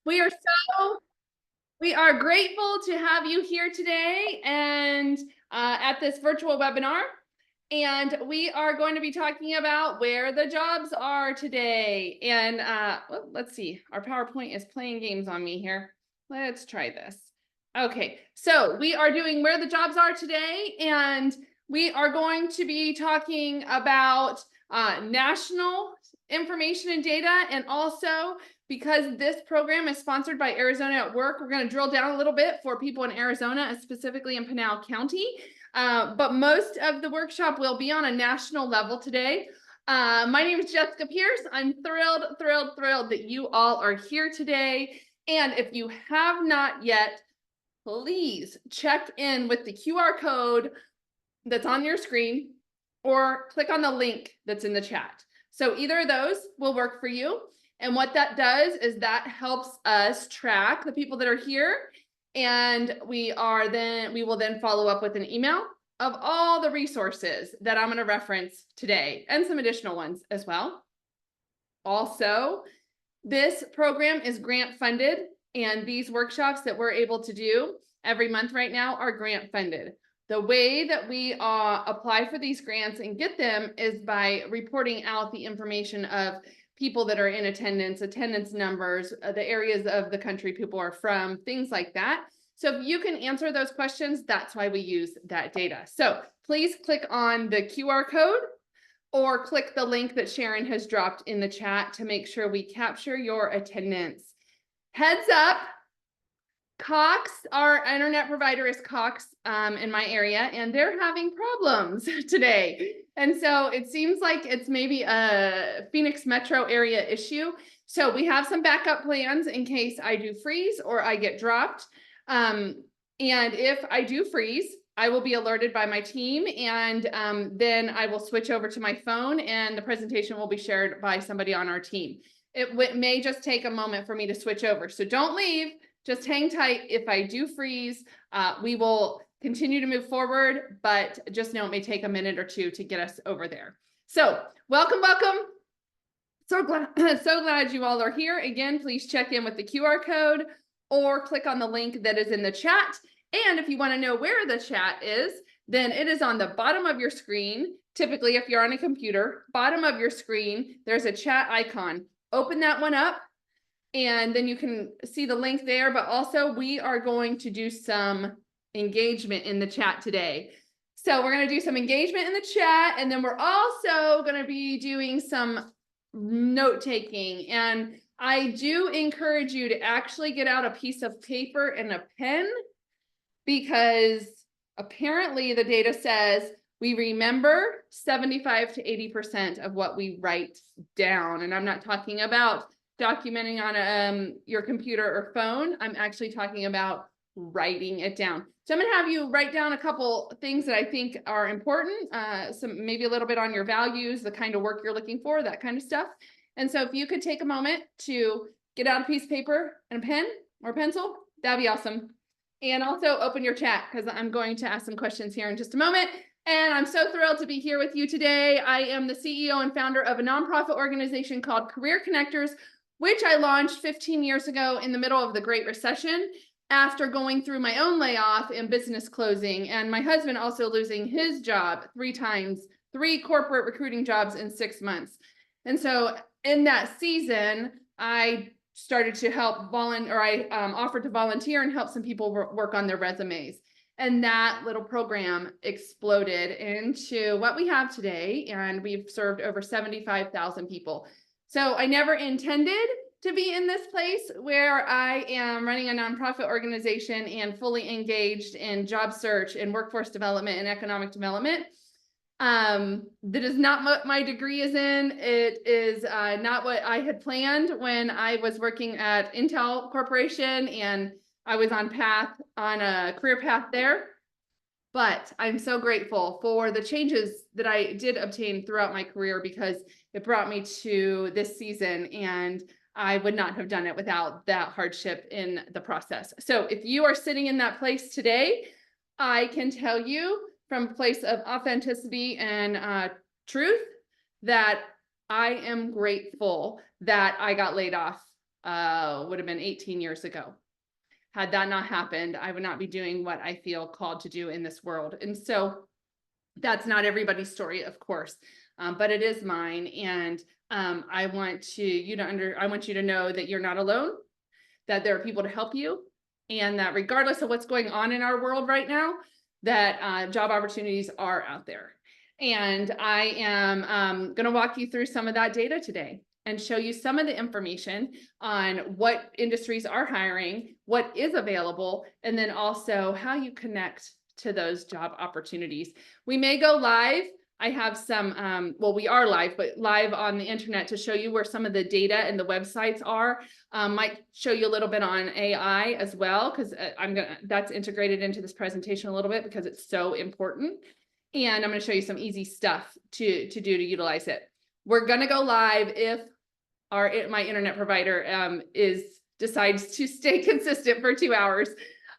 We are so we are grateful to have you here today and at this virtual webinar. And we are going to be talking about where the jobs are today. And let's see, our PowerPoint is playing games on me here. Let's try this. Okay, so we are doing where the jobs are today, and we are going to be talking about national information and data, and also because this program is sponsored by Arizona at Work, we're going to drill down a little bit for people in Arizona, specifically in Pinal County. But most of the workshop will be on a national level today. My name is Jessica Pierce. I'm thrilled that you all are here today. And if you have not yet, please check in with the QR code that's on your screen or click on the link that's in the chat. So either of those will work for you. And what that does is that helps us track the people that are here. And we will then follow up with an email of all the resources that I'm going to reference today and some additional ones as well. Also, this program is grant funded, and these workshops that we're able to do every month right now are grant funded. The way that we apply for these grants and get them is by reporting out the information of people that are in attendance numbers, the areas of the country people are from, things like that. So if you can answer those questions, that's why we use that data. So please click on the QR code or click the link that Sharon has dropped in the chat to make sure we capture your attendance. Heads up, Cox, our internet provider is Cox in my area, and they're having problems today. And so it seems like it's maybe a Phoenix metro area issue. So we have some backup plans in case I do freeze or I get dropped. And if I do freeze, I will be alerted by my team, and then I will switch over to my phone and the presentation will be shared by somebody on our team. It may just take a moment for me to switch over. So don't leave. Just hang tight. If I do freeze, we will continue to move forward, but just know it may take a minute or two to get us over there. So welcome. So glad you all are here. Again, please check in with the QR code or click on the link that is in the chat. And if you want to know where the chat is, then it is on the bottom of your screen. Typically, if you're on a computer, bottom of your screen, there's a chat icon. Open that one up, and then you can see the link there. But also, we are going to do some engagement in the chat today. So we're going to do some engagement in the chat, and then we're also going to be doing some note taking. And I do encourage you to actually get out a piece of paper and a pen, because apparently the data says we remember 75 to 80% of what we write down. And I'm not talking about documenting on your computer or phone. I'm actually talking about writing it down. So I'm going to have you write down a couple things that I think are important, some maybe a little bit on your values, the kind of work you're looking for, that kind of stuff. And so if you could take a moment to get out a piece of paper and a pen or pencil, that'd be awesome. And also open your chat, because I'm going to ask some questions here in just a moment. And I'm so thrilled to be here with you today. I am the CEO and founder of a nonprofit organization called Career Connectors, which I launched 15 years ago in the middle of the Great Recession, after going through my own layoff and business closing, and my husband also losing his job 3 times, 3 corporate recruiting jobs in 6 months. And so in that season, I started to help offered to volunteer and help some people work on their resumes. And that little program exploded into what we have today. And we've served over 75,000 people. So I never intended to be in this place where I am running a nonprofit organization and fully engaged in job search and workforce development and economic development. That is not what my degree is in. It is not what I had planned when I was working at Intel Corporation, and I was on a career path there. But I'm so grateful for the changes that I did obtain throughout my career, because it brought me to this season, and I would not have done it without that hardship in the process. So if you are sitting in that place today, I can tell you from a place of authenticity and truth that I am grateful that I got laid off would have been 18 years ago. Had that not happened, I would not be doing what I feel called to do in this world. And so that's not everybody's story, of course, but it is mine. And I want you to know that you're not alone, that there are people to help you, and that regardless of what's going on in our world right now, that job opportunities are out there. And I am going to walk you through some of that data today and show you some of the information on what industries are hiring, what is available, and then also how you connect to those job opportunities. We may go live. I have some, well, we are live, but live on the internet to show you where some of the data and the websites are. Might show you a little bit on AI as well, because that's integrated into this presentation a little bit because it's so important. And I'm gonna show you some easy stuff to do to utilize it. We're gonna go live if my internet provider decides to stay consistent for 2 hours.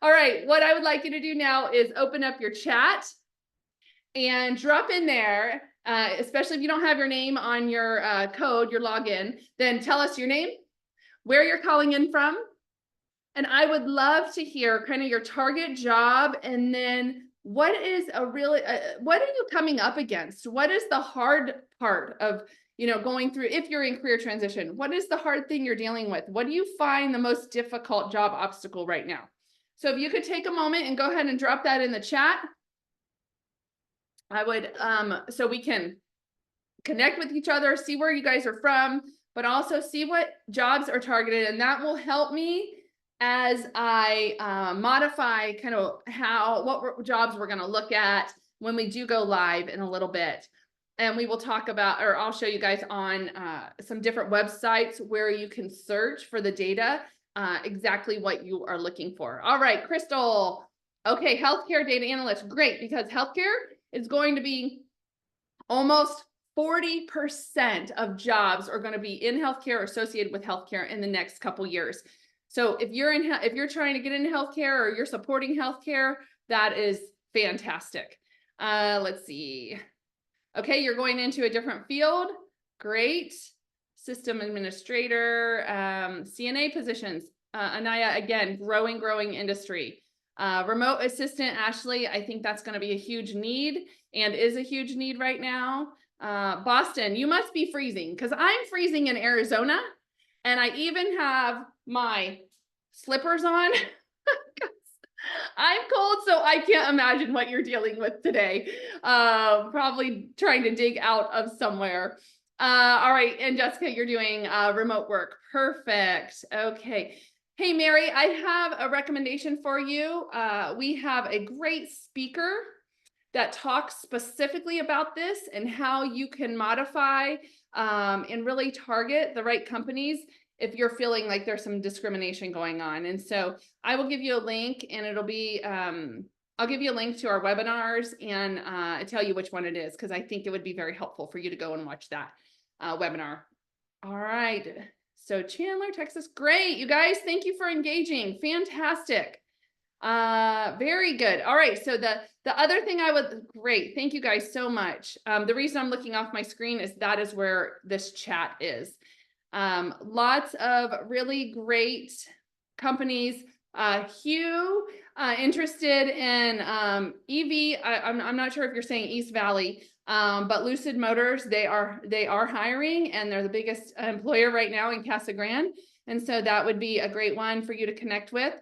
All right, what I would like you to do now is open up your chat and drop in there, especially if you don't have your name on your code, your login, then tell us your name, where you're calling in from. And I would love to hear kind of your target job, and then what is what are you coming up against? What is the hard part of going through, if you're in career transition? What is the hard thing you're dealing with? What do you find the most difficult job obstacle right now? So if you could take a moment and go ahead and drop that in the chat, I would, so we can connect with each other, see where you guys are from, but also see what jobs are targeted. And that will help me as I modify kind of what jobs we're going to look at when we do go live in a little bit. And we will talk about, or I'll show you guys on some different websites where you can search for the data, exactly what you are looking for. All right, Crystal. Okay, healthcare data analyst. Great, because healthcare is going to be almost 40% of jobs are going to be in healthcare or associated with healthcare in the next couple years. So if you're trying to get into healthcare or you're supporting healthcare, that is fantastic. Let's see. Okay, you're going into a different field. Great. System administrator, CNA positions. Anaya, again, growing industry. Remote assistant, Ashley, I think that's going to be a huge need and is a huge need right now. Boston, you must be freezing, because I'm freezing in Arizona, and I even have my slippers on. I'm cold, so I can't imagine what you're dealing with today. Probably trying to dig out of somewhere. All right, and Jessica, you're doing remote work. Perfect. Okay. Hey, Mary, I have a recommendation for you. We have a great speaker that talks specifically about this and how you can modify and really target the right companies if you're feeling like there's some discrimination going on. And so I will give you a link, and it'll be, I'll give you a link to our webinars and tell you which one it is, because I think it would be very helpful for you to go and watch that webinar. All right. So Chandler, Texas, great. You guys, thank you for engaging. Fantastic. Very good. All right. So the other thing great. Thank you guys so much. The reason I'm looking off my screen is that is where this chat is. Lots of really great companies. Hugh, interested in EV. I'm not sure if you're saying East Valley, but Lucid Motors, they are hiring, and they're the biggest employer right now in Casa Grande. And so that would be a great one for you to connect with.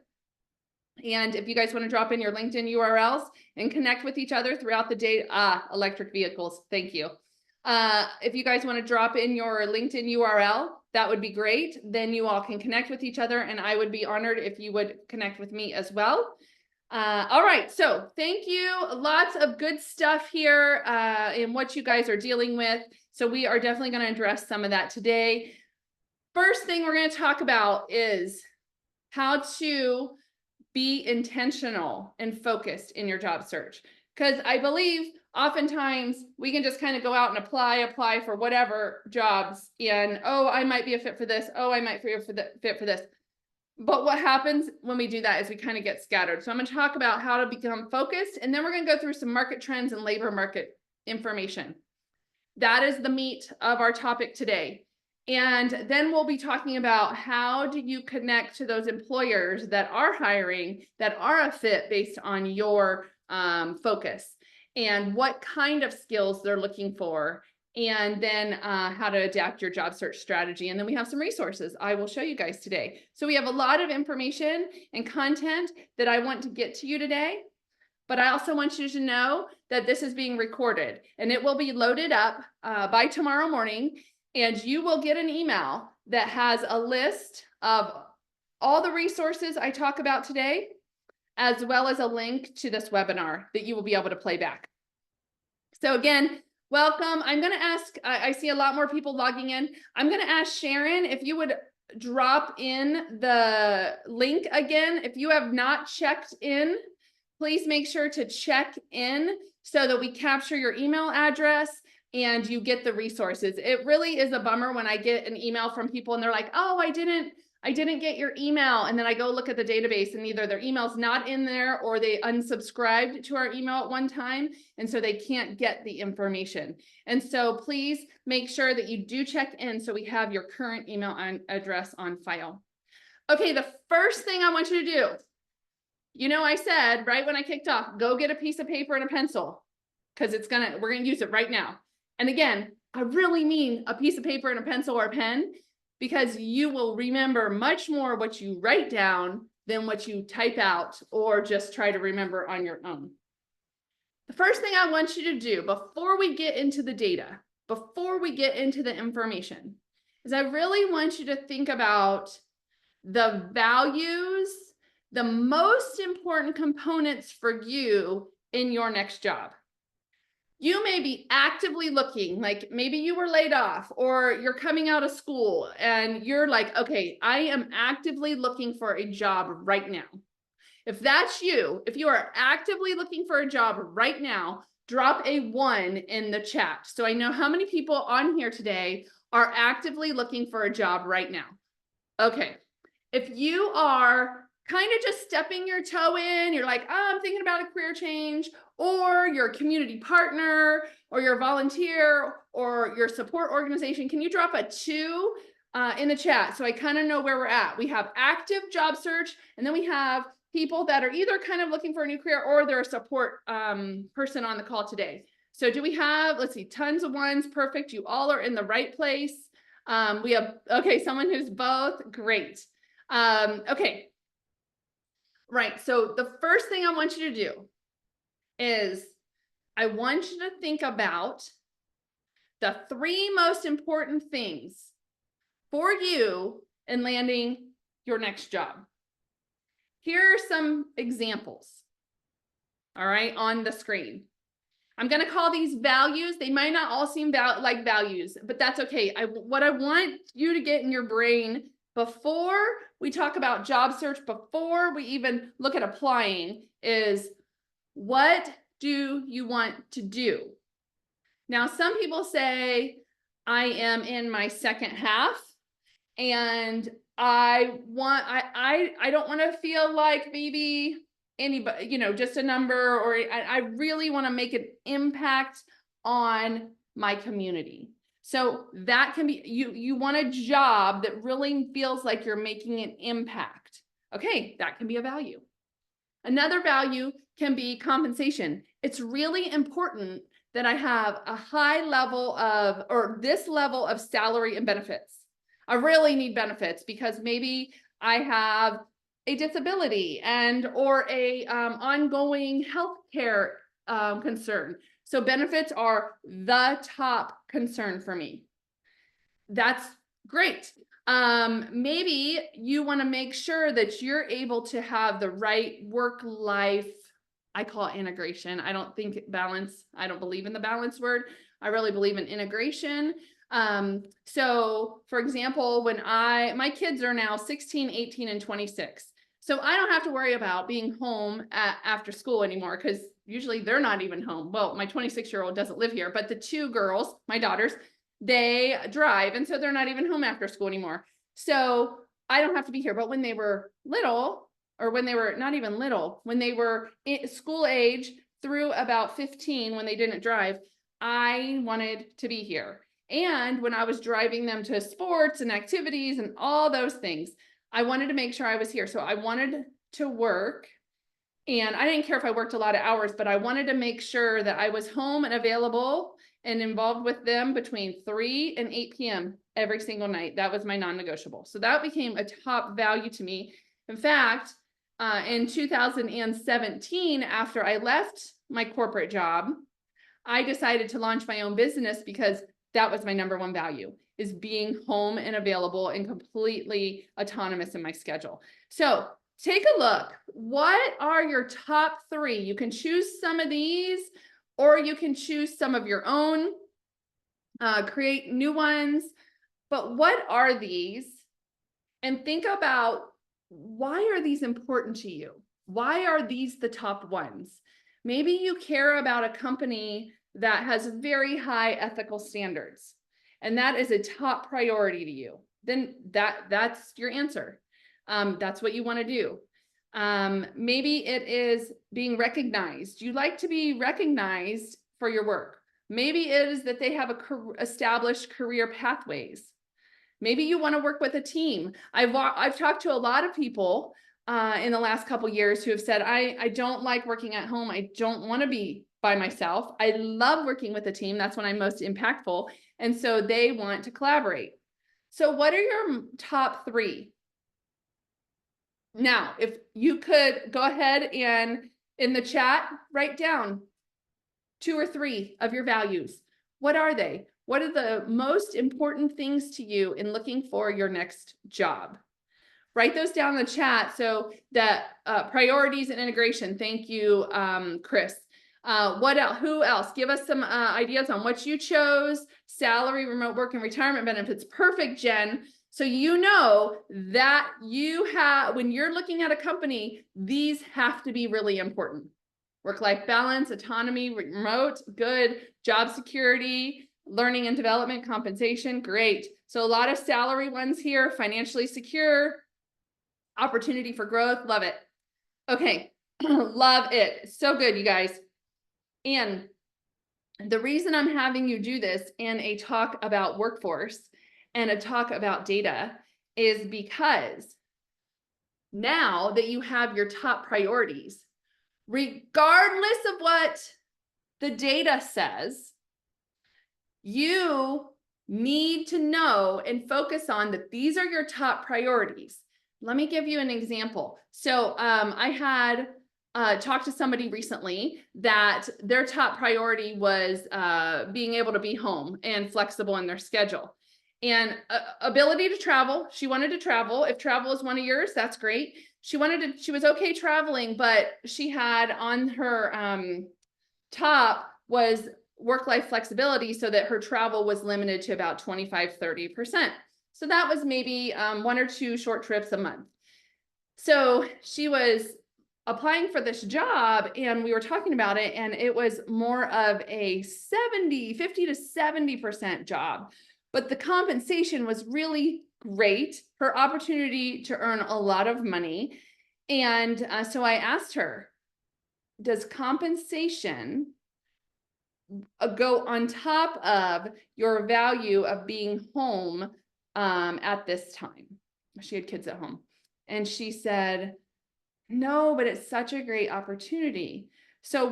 And if you guys want to drop in your LinkedIn URLs and connect with each other throughout the day, electric vehicles, thank you. If you guys want to drop in your LinkedIn URL, that would be great. Then you all can connect with each other, and I would be honored if you would connect with me as well. All right, so thank you. Lots of good stuff here in what you guys are dealing with. So we are definitely going to address some of that today. First thing we're going to talk about is how to be intentional and focused in your job search. Because I believe oftentimes we can just kind of go out and apply for whatever jobs, and oh, I might be a fit for this. Oh, I might be a fit for this. But what happens when we do that is we kind of get scattered. So I'm going to talk about how to become focused, and then we're going to go through some market trends and labor market information. That is the meat of our topic today. And then we'll be talking about how do you connect to those employers that are hiring, that are a fit based on your focus, and what kind of skills they're looking for, and then how to adapt your job search strategy. And then we have some resources I will show you guys today. So we have a lot of information and content that I want to get to you today. But I also want you to know that this is being recorded and it will be loaded up by tomorrow morning, and you will get an email that has a list of all the resources I talk about today, as well as a link to this webinar that you will be able to play back. So again, welcome. I'm going to ask, I see a lot more people logging in. I'm going to ask Sharon if you would drop in the link again. If you have not checked in, please make sure to check in so that we capture your email address and you get the resources. It really is a bummer when I get an email from people and they're like, oh, I didn't get your email. And then I go look at the database and either their email's not in there or they unsubscribed to our email at one time. And so they can't get the information. And so please make sure that you do check in so we have your current email address on file. Okay, the first thing I want you to do, you know, I said right when I kicked off, go get a piece of paper and a pencil because we're gonna use it right now. And again, I really mean a piece of paper and a pencil or a pen, because you will remember much more what you write down than what you type out or just try to remember on your own. The first thing I want you to do before we get into the data, before we get into the information, is I really want you to think about the values, the most important components for you in your next job. You may be actively looking, like maybe you were laid off or you're coming out of school and you're like, okay, I am actively looking for a job right now. If that's you, if you are actively looking for a job right now, drop a 1 in the chat. So I know how many people on here today are actively looking for a job right now. Okay. If you are kind of just stepping your toe in, you're like, oh, I'm thinking about a career change, or you're a community partner, or you're a volunteer, or your support organization, can you drop a 2 in the chat so I kind of know where we're at? We have active job search, and then we have people that are either kind of looking for a new career or they're a support person on the call today. So do we have, let's see, tons of 1s, perfect. You all are in the right place. We have, okay, someone who's both, great. Okay. Right. So the first thing I want you to do is I want you to think about the 3 most important things for you in landing your next job. Here are some examples. All right, on the screen. I'm going to call these values. They might not all seem like values, but that's okay. What I want you to get in your brain before we talk about job search, before we even look at applying, is what do you want to do? Now, some people say, I am in my second half and I don't want to feel like maybe anybody, you know, just a number, or I really want to make an impact on my community. So that can be, you want a job that really feels like you're making an impact. Okay, that can be a value. Another value can be compensation. It's really important that I have a high level of, or this level of salary and benefits. I really need benefits because maybe I have a disability and or a ongoing healthcare concern. So benefits are the top concern for me. That's great. Maybe you want to make sure that you're able to have the right work-life, I call it integration. I don't think balance. I don't believe in the balance word. I really believe in integration. So for example, when my kids are now 16, 18, and 26. So I don't have to worry about being home after school anymore because usually they're not even home. Well, my 26-year-old doesn't live here, but the 2 girls, my daughters, they drive. And so they're not even home after school anymore. So I don't have to be here. But when they were little, or when they were not even little, when they were school age through about 15, when they didn't drive, I wanted to be here. And when I was driving them to sports and activities and all those things, I wanted to make sure I was here. So I wanted to work, and I didn't care if I worked a lot of hours, but I wanted to make sure that I was home and available and involved with them between 3 and 8 p.m. every single night. That was my non-negotiable. So that became a top value to me. In fact, in 2017, after I left my corporate job, I decided to launch my own business because that was my number one value, is being home and available and completely autonomous in my schedule. So take a look. What are your top 3? You can choose some of these, or you can choose some of your own, create new ones. But what are these? And think about, why are these important to you? Why are these the top ones? Maybe you care about a company that has very high ethical standards, and that is a top priority to you. Then that's your answer. That's what you want to do. Maybe it is being recognized. You like to be recognized for your work. Maybe it is that they have established career pathways. Maybe you want to work with a team. I've talked to a lot of people in the last couple of years who have said, I don't like working at home. I don't want to be by myself. I love working with a team. That's when I'm most impactful. And so they want to collaborate. So what are your top 3? Now, if you could go ahead and in the chat, write down 2 or 3 of your values. What are they? What are the most important things to you in looking for your next job? Write those down in the chat. So that priorities and integration. Thank you, Chris. What else? Who else? Give us some ideas on what you chose. Salary, remote work, and retirement benefits. Perfect, Jen. So you know that you have, when you're looking at a company, these have to be really important. Work-life balance, autonomy, remote, good, job security, learning and development, compensation, great. So a lot of salary ones here, financially secure, opportunity for growth, love it. Okay, love it. So good, you guys. And the reason I'm having you do this in a talk about workforce and a talk about data is because now that you have your top priorities, regardless of what the data says, you need to know and focus on that these are your top priorities. Let me give you an example. So I had talked to somebody recently that their top priority was being able to be home and flexible in their schedule. And ability to travel. She wanted to travel. If travel is one of yours, that's great. She was okay traveling, but she had on her top was work-life flexibility, so that her travel was limited to about 25-30%. So that was maybe 1 or 2 short trips a month. So she was applying for this job, and we were talking about it, and it was more of a 50 to 70% job, but the compensation was really great, her opportunity to earn a lot of money. And so I asked her, does compensation go on top of your value of being home at this time? She had kids at home. And she said, no, but it's such a great opportunity. So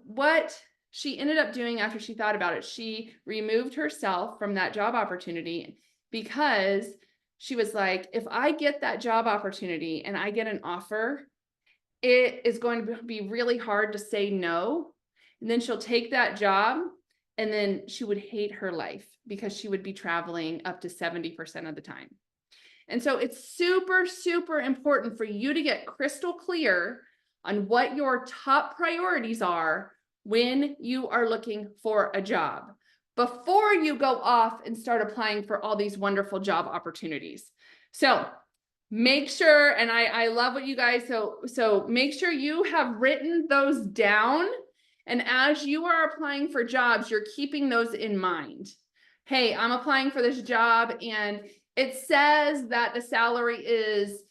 what she ended up doing after she thought about it, she removed herself from that job opportunity, because she was like, if I get that job opportunity and I get an offer, it is going to be really hard to say no. And then she'll take that job, and then she would hate her life because she would be traveling up to 70% of the time. And so it's super, super important for you to get crystal clear on what your top priorities are when you are looking for a job, before you go off and start applying for all these wonderful job opportunities. So make sure, and I love what you guys, so make sure you have written those down. And as you are applying for jobs, you're keeping those in mind. Hey, I'm applying for this job, and it says that the salary is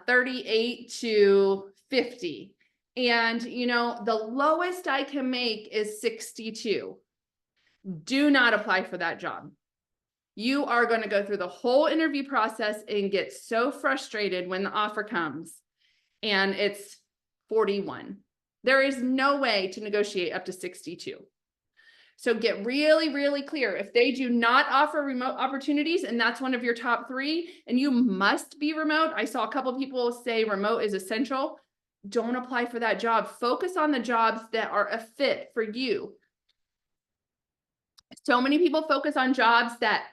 38 to 50. And you know, the lowest I can make is 62. Do not apply for that job. You are going to go through the whole interview process and get so frustrated when the offer comes and it's 41. There is no way to negotiate up to 62. So get really, really clear. If they do not offer remote opportunities, and that's one of your top 3, and you must be remote. I saw a couple people say remote is essential. Don't apply for that job. Focus on the jobs that are a fit for you. So many people focus on jobs that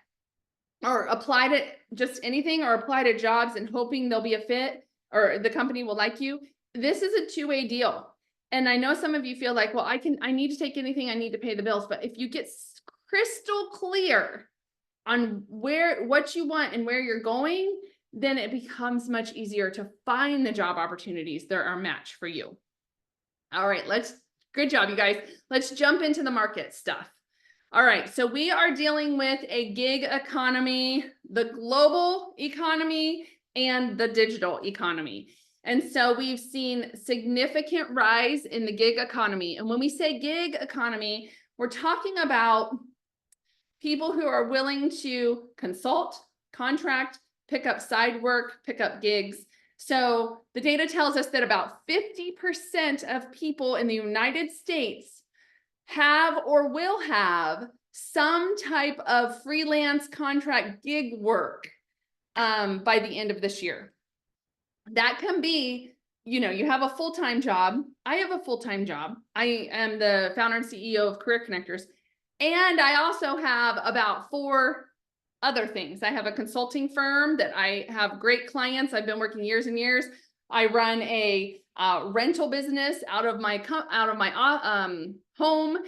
or apply to just anything or apply to jobs and hoping they'll be a fit or the company will like you. This is a two-way deal. And I know some of you feel like, well, I need to take anything, I need to pay the bills. But if you get crystal clear on what you want and where you're going, then it becomes much easier to find the job opportunities that are a match for you. All right, good job, you guys. Let's jump into the market stuff. All right, so we are dealing with a gig economy, the global economy, and the digital economy. And so we've seen significant rise in the gig economy. And when we say gig economy, we're talking about people who are willing to consult, contract, pick up side work, pick up gigs. So the data tells us that about 50% of people in the United States have or will have some type of freelance contract gig work by the end of this year. That can be, you have a full-time job. I have a full-time job. I am the founder and CEO of Career Connectors. And I also have about 4 other things. I have a consulting firm that I have great clients. I've been working years and years. I run a rental business out of my home.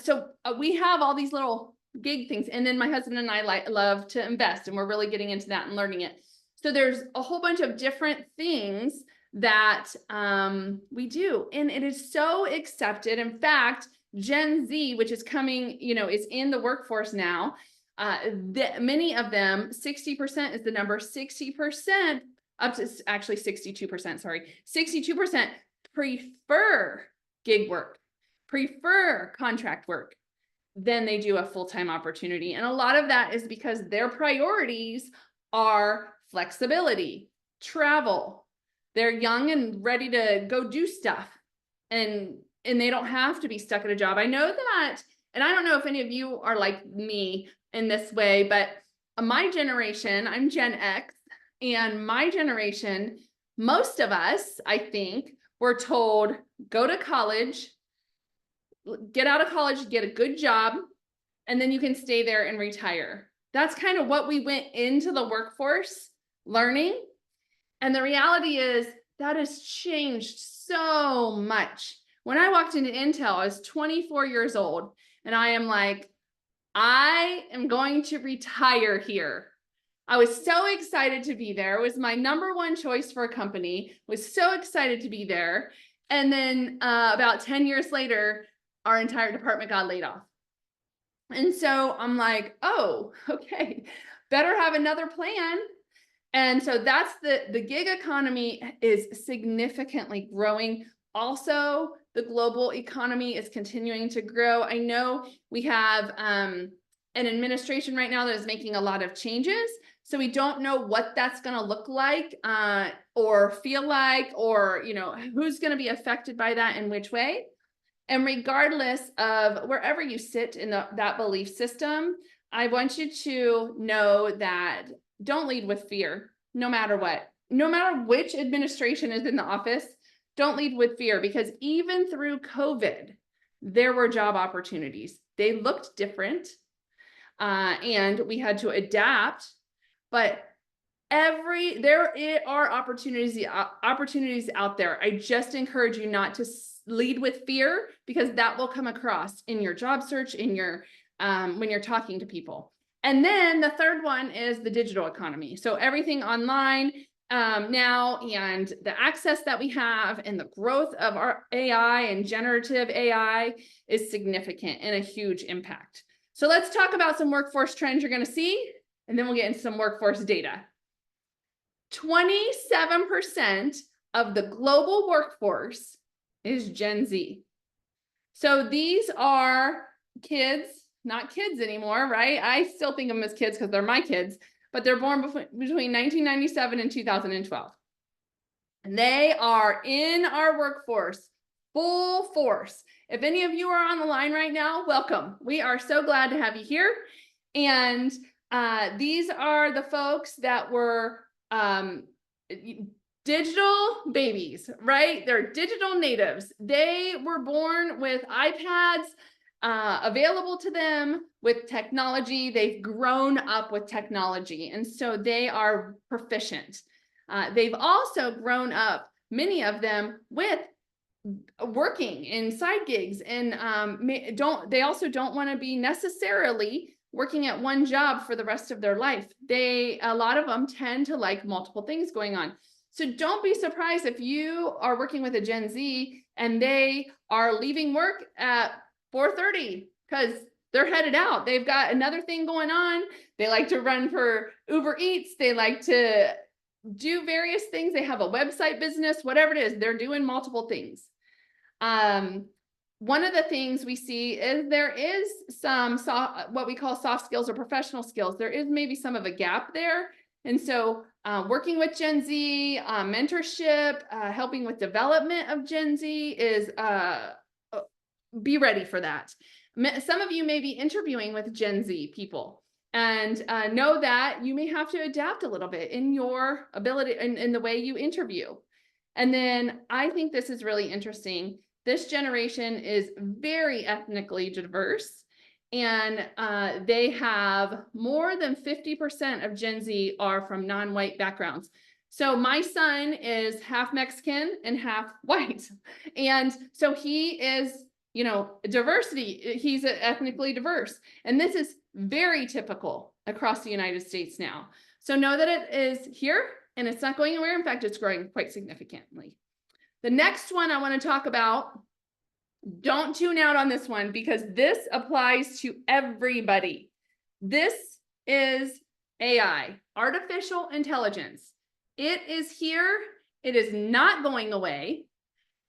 So we have all these little gig things. And then my husband and I love to invest, and we're really getting into that and learning it. So there's a whole bunch of different things that we do, and it is so accepted. In fact, Gen Z, which is coming, is in the workforce now. Many of them, 60% is the number, 60%, up to actually 62%, sorry, 62% prefer gig work, prefer contract work than they do a full-time opportunity. And a lot of that is because their priorities are flexibility, travel. They're young and ready to go do stuff. And they don't have to be stuck at a job. I know that, and I don't know if any of you are like me in this way, but my generation, I'm Gen X, and my generation, most of us, I think, were told, go to college, get out of college, get a good job, and then you can stay there and retire. That's kind of what we went into the workforce learning. And the reality is that has changed so much. When I walked into Intel, I was 24 years old, and I am like, I am going to retire here. I was so excited to be there. It was my #1 choice for a company. Was so excited to be there. And then about 10 years later, our entire department got laid off. And so I'm like, oh, okay, better have another plan. And so that's the gig economy is significantly growing. Also, the global economy is continuing to grow. I know we have an administration right now that is making a lot of changes. So we don't know what that's going to look like or feel like, or, who's going to be affected by that in which way. And regardless of wherever you sit in that belief system, I want you to know that don't lead with fear, no matter what. No matter which administration is in the office, don't lead with fear, because even through COVID, there were job opportunities. They looked different and we had to adapt, but there are opportunities out there. I just encourage you not to lead with fear, because that will come across in your job search, in your when you're talking to people. And then the third one is the digital economy. So everything online now, and the access that we have and the growth of our AI and generative AI is significant and a huge impact. So let's talk about some workforce trends you're going to see, and then we'll get into some workforce data. 27% of the global workforce is Gen Z. So these are kids, not kids anymore, right? I still think of them as kids because they're my kids, but they're born between 1997 and 2012. And they are in our workforce, full force. If any of you are on the line right now, welcome. We are so glad to have you here. And these are the folks that were digital babies, right? They're digital natives. They were born with iPads available to them, with technology. They've grown up with technology, and so they are proficient. They've also grown up, many of them, with working in side gigs, and they also don't want to be necessarily working at one job for the rest of their life. A lot of them tend to like multiple things going on. So don't be surprised if you are working with a Gen Z and they are leaving work at 4:30 because they're headed out. They've got another thing going on. They like to run for Uber Eats. They like to do various things. They have a website business, whatever it is, they're doing multiple things. One of the things we see is there is some what we call soft skills or professional skills. There is maybe some of a gap there. And so working with Gen Z, mentorship, helping with development of Gen Z is be ready for that. Some of you may be interviewing with Gen Z people, and know that you may have to adapt a little bit in your ability in the way you interview. And then I think this is really interesting. This generation is very ethnically diverse, and they have more than 50% of Gen Z are from non-white backgrounds. So my son is half Mexican and half white. And so he is, diversity. He's ethnically diverse. And this is very typical across the United States now. So know that it is here and it's not going anywhere. In fact, it's growing quite significantly. The next one I want to talk about, don't tune out on this one because this applies to everybody. This is AI, artificial intelligence. It is here. It is not going away.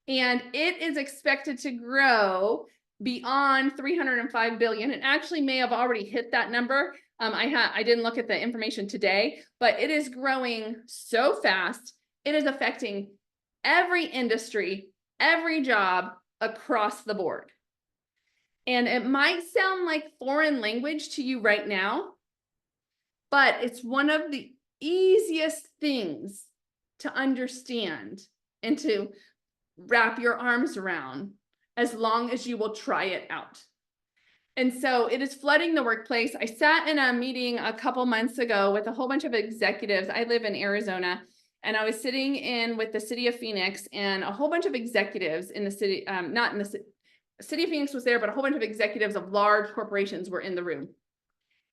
And it is expected to grow beyond 305 billion. It actually may have already hit that number. I didn't look at the information today, but it is growing so fast. It is affecting every industry, every job across the board. And it might sound like foreign language to you right now, but it's one of the easiest things to understand and to wrap your arms around as long as you will try it out. And so it is flooding the workplace. I sat in a meeting a couple months ago with a whole bunch of executives. I live in Arizona, and I was sitting in with the city of Phoenix, and a whole bunch of executives in the city, not in the city of Phoenix was there, but a whole bunch of executives of large corporations were in the room.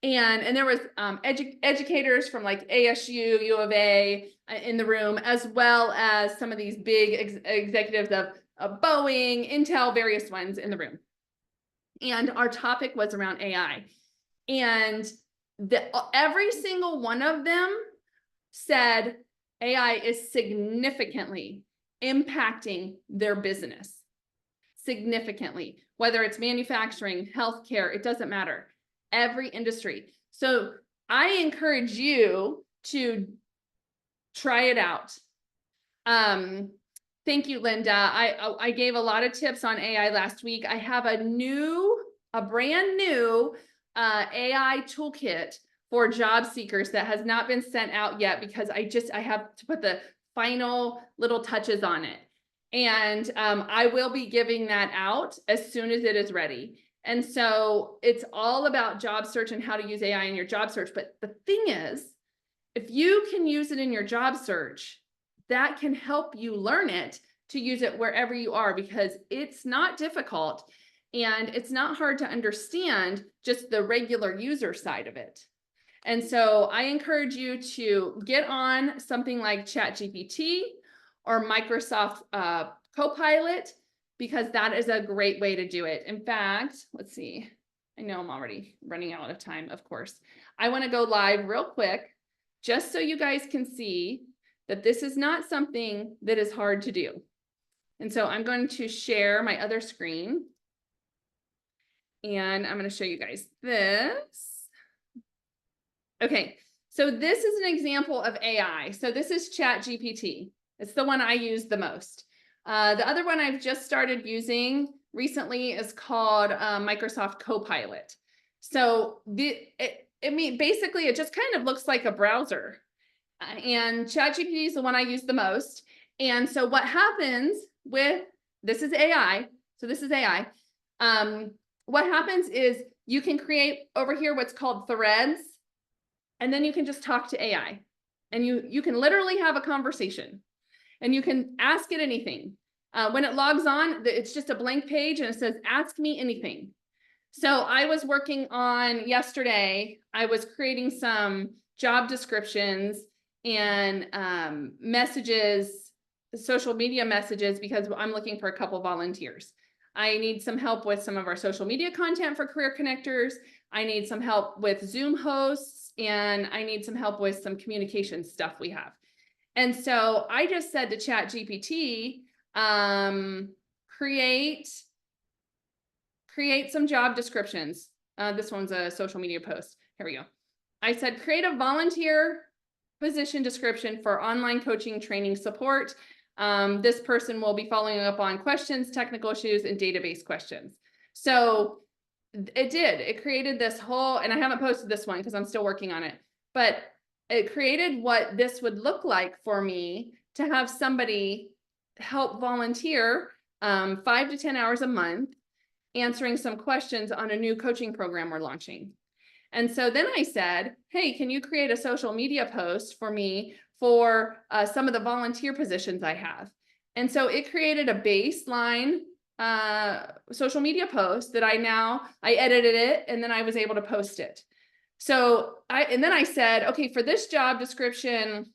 And there was educators from like ASU, U of A in the room, as well as some of these big executives of Boeing, Intel, various ones in the room. And our topic was around AI. And every single one of them said AI is significantly impacting their business. Significantly, whether it's manufacturing, healthcare, it doesn't matter. Every industry. So I encourage you to try it out. Thank you, Linda. I gave a lot of tips on AI last week. I have a brand new AI toolkit for job seekers that has not been sent out yet because I have to put the final little touches on it. And I will be giving that out as soon as it is ready. And so it's all about job search and how to use AI in your job search. But the thing is, if you can use it in your job search, that can help you learn it to use it wherever you are, because it's not difficult and it's not hard to understand, just the regular user side of it. And so I encourage you to get on something like ChatGPT or Microsoft Copilot, because that is a great way to do it. In fact, let's see. I know I'm already running out of time, of course. I want to go live real quick, just so you guys can see that this is not something that is hard to do. And so I'm going to share my other screen. And I'm going to show you guys this. Okay, so this is an example of AI. So this is ChatGPT. It's the one I use the most. The other one I've just started using recently is called Microsoft Copilot. So basically, it just kind of looks like a browser. And ChatGPT is the one I use the most. And so what happens with, this is AI. So this is AI. What happens is you can create over here what's called threads, and then you can just talk to AI. And you can literally have a conversation. And you can ask it anything. When it logs on, it's just a blank page and it says, ask me anything. So I was working on yesterday, I was creating some job descriptions and messages, social media messages, because I'm looking for a couple volunteers. I need some help with some of our social media content for Career Connectors. I need some help with Zoom hosts, and I need some help with some communication stuff we have. And so I just said to ChatGPT, create some job descriptions. This one's a social media post. Here we go. I said, create a volunteer position description for online coaching training support. This person will be following up on questions, technical issues, and database questions. So it did. It created this whole, and I haven't posted this one because I'm still working on it, but it created what this would look like for me to have somebody help volunteer 5 to 10 hours a month, answering some questions on a new coaching program we're launching. And so then I said, hey, can you create a social media post for me for some of the volunteer positions I have? And so it created a baseline social media post that I edited it, and then I was able to post it. So then I said, okay, for this job description,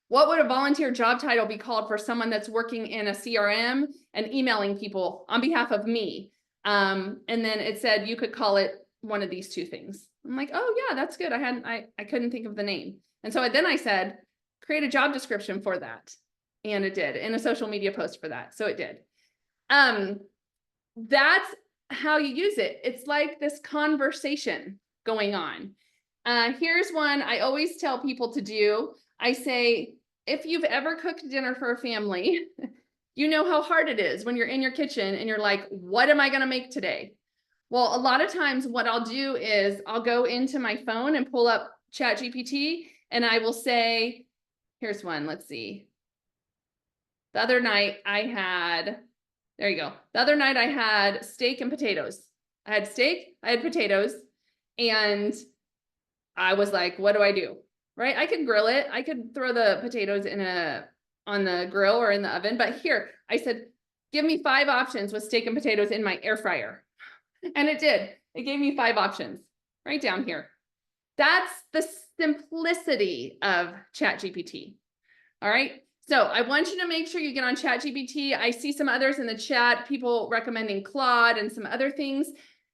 what would a volunteer job title be called for someone that's working in a CRM and emailing people on behalf of me? And then it said you could call it one of these two things. I'm like, oh yeah, that's good. I couldn't think of the name. And so then I said, create a job description for that. And it did, and a social media post for that. So it did. That's how you use it. It's like this conversation going on. Here's one I always tell people to do. I say, if you've ever cooked dinner for a family, you know how hard it is when you're in your kitchen and you're like, what am I going to make today? Well, a lot of times what I'll do is I'll go into my phone and pull up ChatGPT, and I will say, here's one. Let's see. The other night I had, there you go. The other night I had steak and potatoes. I had steak, I had potatoes, and I was like, what do I do? Right? I could grill it. I could throw the potatoes on the grill or in the oven. But here, I said, give me 5 options with steak and potatoes in my air fryer. And it did. It gave me 5 options right down here. That's the simplicity of ChatGPT. All right. So I want you to make sure you get on ChatGPT. I see some others in the chat, people recommending Claude and some other things.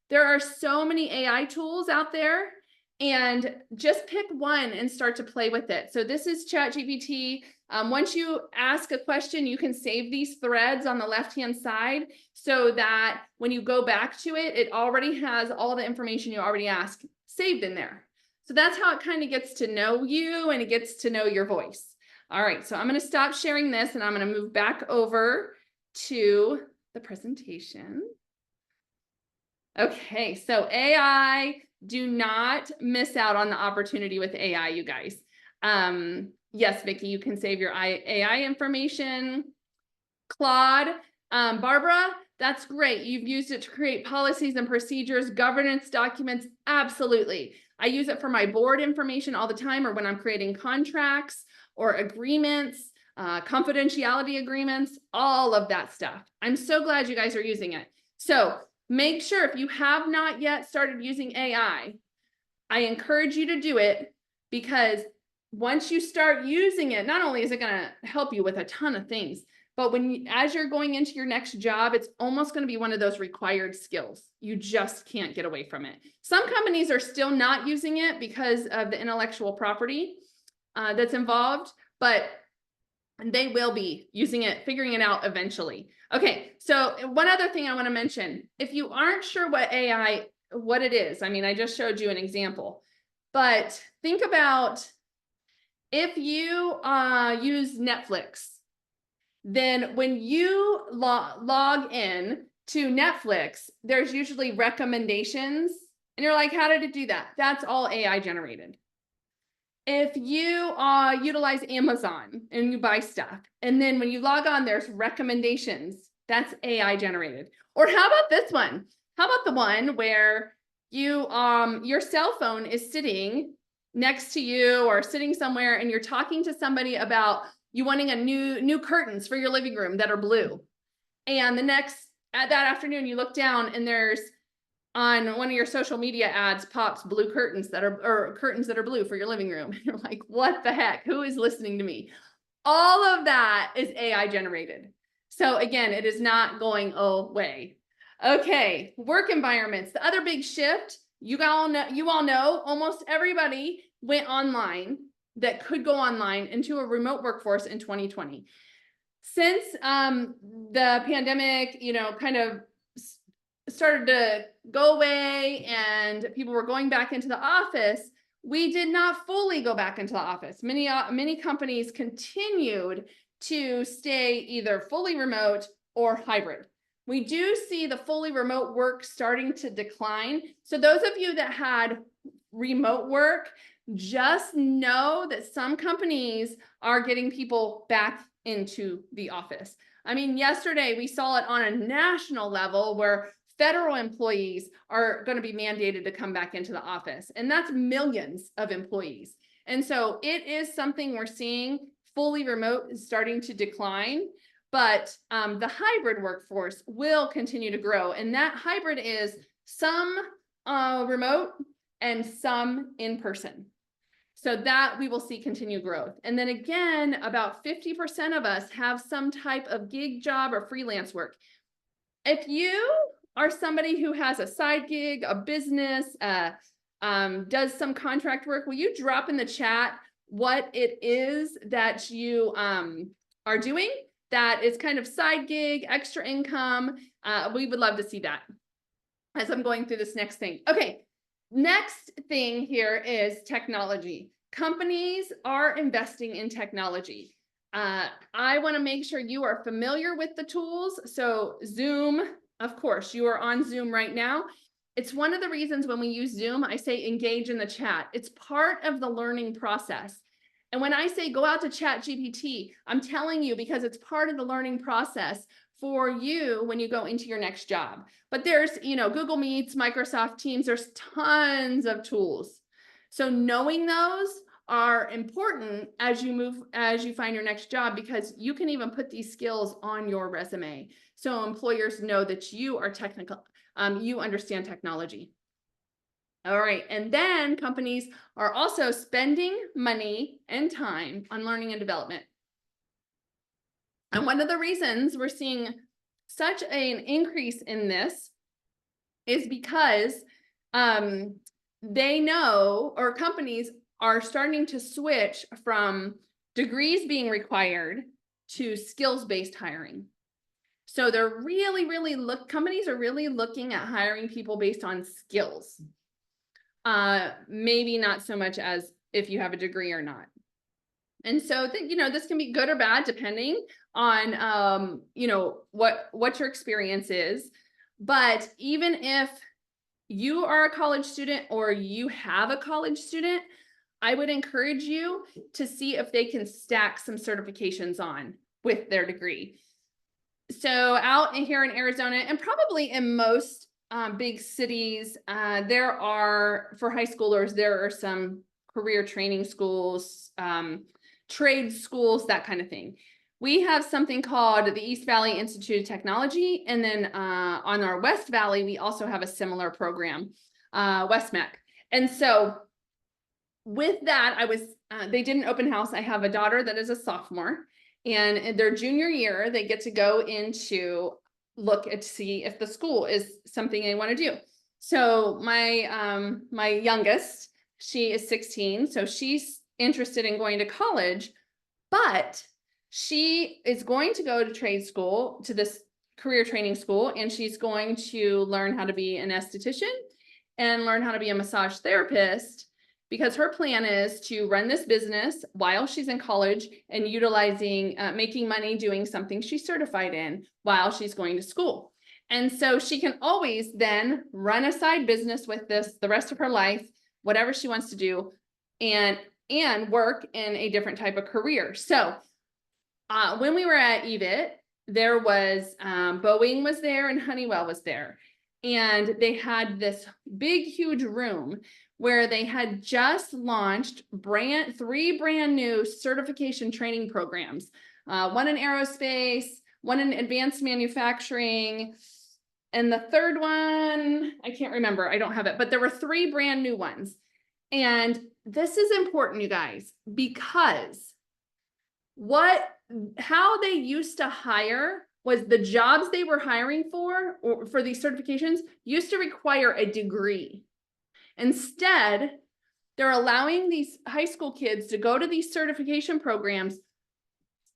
There are so many AI tools out there, and just pick one and start to play with it. So this is ChatGPT. Once you ask a question, you can save these threads on the left-hand side so that when you go back to it, it already has all the information you already asked saved in there. So that's how it kind of gets to know you, and it gets to know your voice. All right, so I'm going to stop sharing this, and I'm going to move back over to the presentation. Okay, so AI, do not miss out on the opportunity with AI, you guys. Yes, Vicki, you can save your AI information. Claude, Barbara, that's great. You've used it to create policies and procedures, governance documents. Absolutely. I use it for my board information all the time, or when I'm creating contracts or agreements, confidentiality agreements, all of that stuff. I'm so glad you guys are using it. So make sure, if you have not yet started using AI, I encourage you to do it, because once you start using it, not only is it going to help you with a ton of things, but as you're going into your next job, it's almost going to be one of those required skills. You just can't get away from it. Some companies are still not using it because of the intellectual property that's involved, but And they will be using it, figuring it out eventually. Okay, so one other thing I want to mention, if you aren't sure what AI, what it is, I mean, I just showed you an example, but think about if you use Netflix, then when you log in to Netflix, there's usually recommendations, and you're like, how did it do that? That's all AI generated. If you utilize Amazon and you buy stuff, and then when you log on, there's recommendations, that's AI generated. Or how about this one? How about the one where you your cell phone is sitting next to you or sitting somewhere, and you're talking to somebody about you wanting a new curtains for your living room that are blue. And that afternoon, you look down and there's on one of your social media ads pops blue curtains or curtains that are blue for your living room. You're like, what the heck? Who is listening to me? All of that is AI generated. So again, it is not going away. Okay, work environments. The other big shift, you all know, almost everybody went online that could go online into a remote workforce in 2020. Since the pandemic, kind of started to go away and people were going back into the office, we did not fully go back into the office. Many companies continued to stay either fully remote or hybrid. We do see the fully remote work starting to decline. So those of you that had remote work, just know that some companies are getting people back into the office. I mean, yesterday we saw it on a national level where federal employees are going to be mandated to come back into the office, and that's millions of employees. And so it is something we're seeing. Fully remote is starting to decline, but the hybrid workforce will continue to grow. And that hybrid is some remote and some in person. So that we will see continued growth. And then again, about 50% of us have some type of gig job or freelance work. If you are somebody who has a side gig, a business, does some contract work, will you drop in the chat what it is that you are doing that is kind of side gig, extra income? We would love to see that as I'm going through this next thing. Okay, next thing here is technology. Companies are investing in technology. I want to make sure you are familiar with the tools. So Zoom, of course, you are on Zoom right now. It's one of the reasons when we use Zoom, I say engage in the chat. It's part of the learning process. And when I say go out to ChatGPT, I'm telling you because it's part of the learning process for you when you go into your next job. But there's, Google Meets, Microsoft Teams, there's tons of tools. So knowing those are important as you find your next job, because you can even put these skills on your resume. So employers know that you are technical, you understand technology. All right, and then companies are also spending money and time on learning and development. And one of the reasons we're seeing such an increase in this is because they know, or companies are starting to switch from degrees being required to skills-based hiring. So they're companies are really looking at hiring people based on skills. Maybe not so much as if you have a degree or not. And so this can be good or bad depending on what your experience is. But even if you are a college student or you have a college student, I would encourage you to see if they can stack some certifications on with their degree. So out here in Arizona, and probably in most big cities, there are, for high schoolers, there are some career training schools, trade schools, that kind of thing. We have something called the East Valley Institute of Technology. And then on our West Valley, we also have a similar program, WestMech. And so with that, they did an open house. I have a daughter that is a sophomore, and in their junior year, they get to go into see if the school is something they want to do. So my youngest, she is 16, so she's interested in going to college, but She is going to go to trade school, to this career training school, and she's going to learn how to be an esthetician and learn how to be a massage therapist, because her plan is to run this business while she's in college and utilizing, making money doing something she's certified in while she's going to school. And so she can always then run a side business with this the rest of her life, whatever she wants to do, and work in a different type of career. So when we were at EVIT, there was Boeing was there and Honeywell was there. And they had this big, huge room where they had just launched three brand new certification training programs. One in aerospace, one in advanced manufacturing, and the third one, I can't remember, I don't have it, but there were three brand new ones. And this is important, you guys, because how they used to hire was the jobs they were hiring for, or for these certifications, used to require a degree. Instead, they're allowing these high school kids to go to these certification programs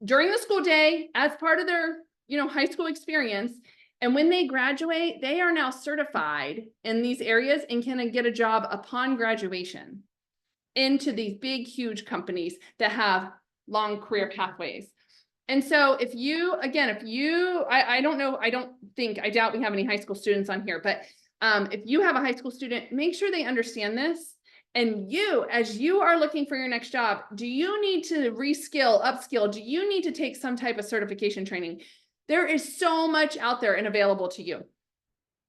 during the school day as part of their, high school experience. And when they graduate, they are now certified in these areas and can get a job upon graduation into these big, huge companies that have long career pathways. And so I don't know, I doubt we have any high school students on here, but if you have a high school student, make sure they understand this. And as you are looking for your next job, do you need to reskill, upskill? Do you need to take some type of certification training? There is so much out there and available to you.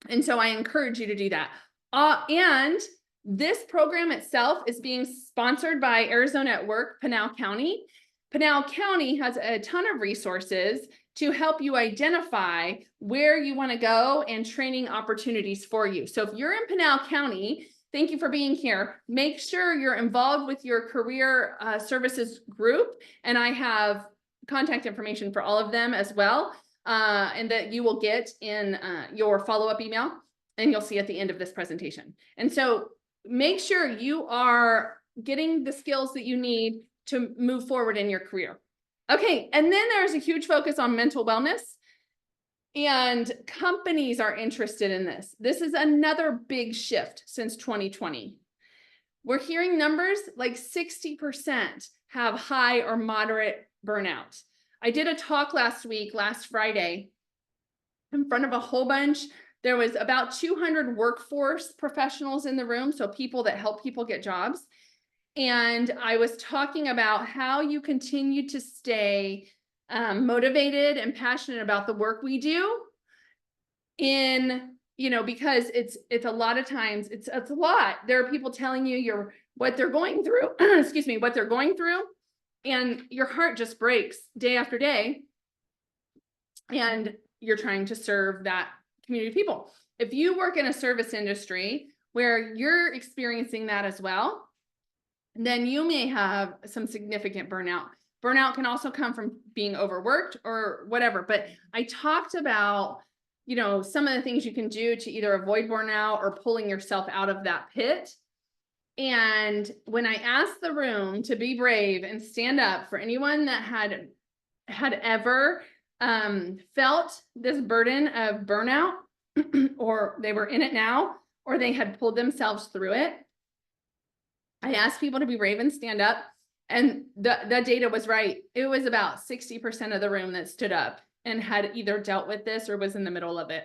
And so I encourage you to do that. And this program itself is being sponsored by Arizona at Work, Pinal County. Pinal County has a ton of resources to help you identify where you want to go and training opportunities for you. So if you're in Pinal County, thank you for being here. Make sure you're involved with your career services group. And I have contact information for all of them as well. And that you will get in your follow-up email, and you'll see at the end of this presentation. And so make sure you are getting the skills that you need to move forward in your career. Okay, and then there's a huge focus on mental wellness, and companies are interested in this. This is another big shift since 2020. We're hearing numbers like 60% have high or moderate burnout. I did a talk last Friday, in front of a whole bunch. There was about 200 workforce professionals in the room, so people that help people get jobs. And I was talking about how you continue to stay motivated and passionate about the work we do because it's a lot of times, it's a lot. There are people telling you what they're going through, what they're going through, and your heart just breaks day after day. And you're trying to serve that community of people. If you work in a service industry where you're experiencing that as well, then you may have some significant burnout. Burnout can also come from being overworked or whatever. But I talked about, some of the things you can do to either avoid burnout or pulling yourself out of that pit. And when I asked the room to be brave and stand up for anyone that had ever felt this burden of burnout, or they were in it now, or they had pulled themselves through it, I asked people to be brave and stand up, and the data was right. It was about 60% of the room that stood up and had either dealt with this or was in the middle of it.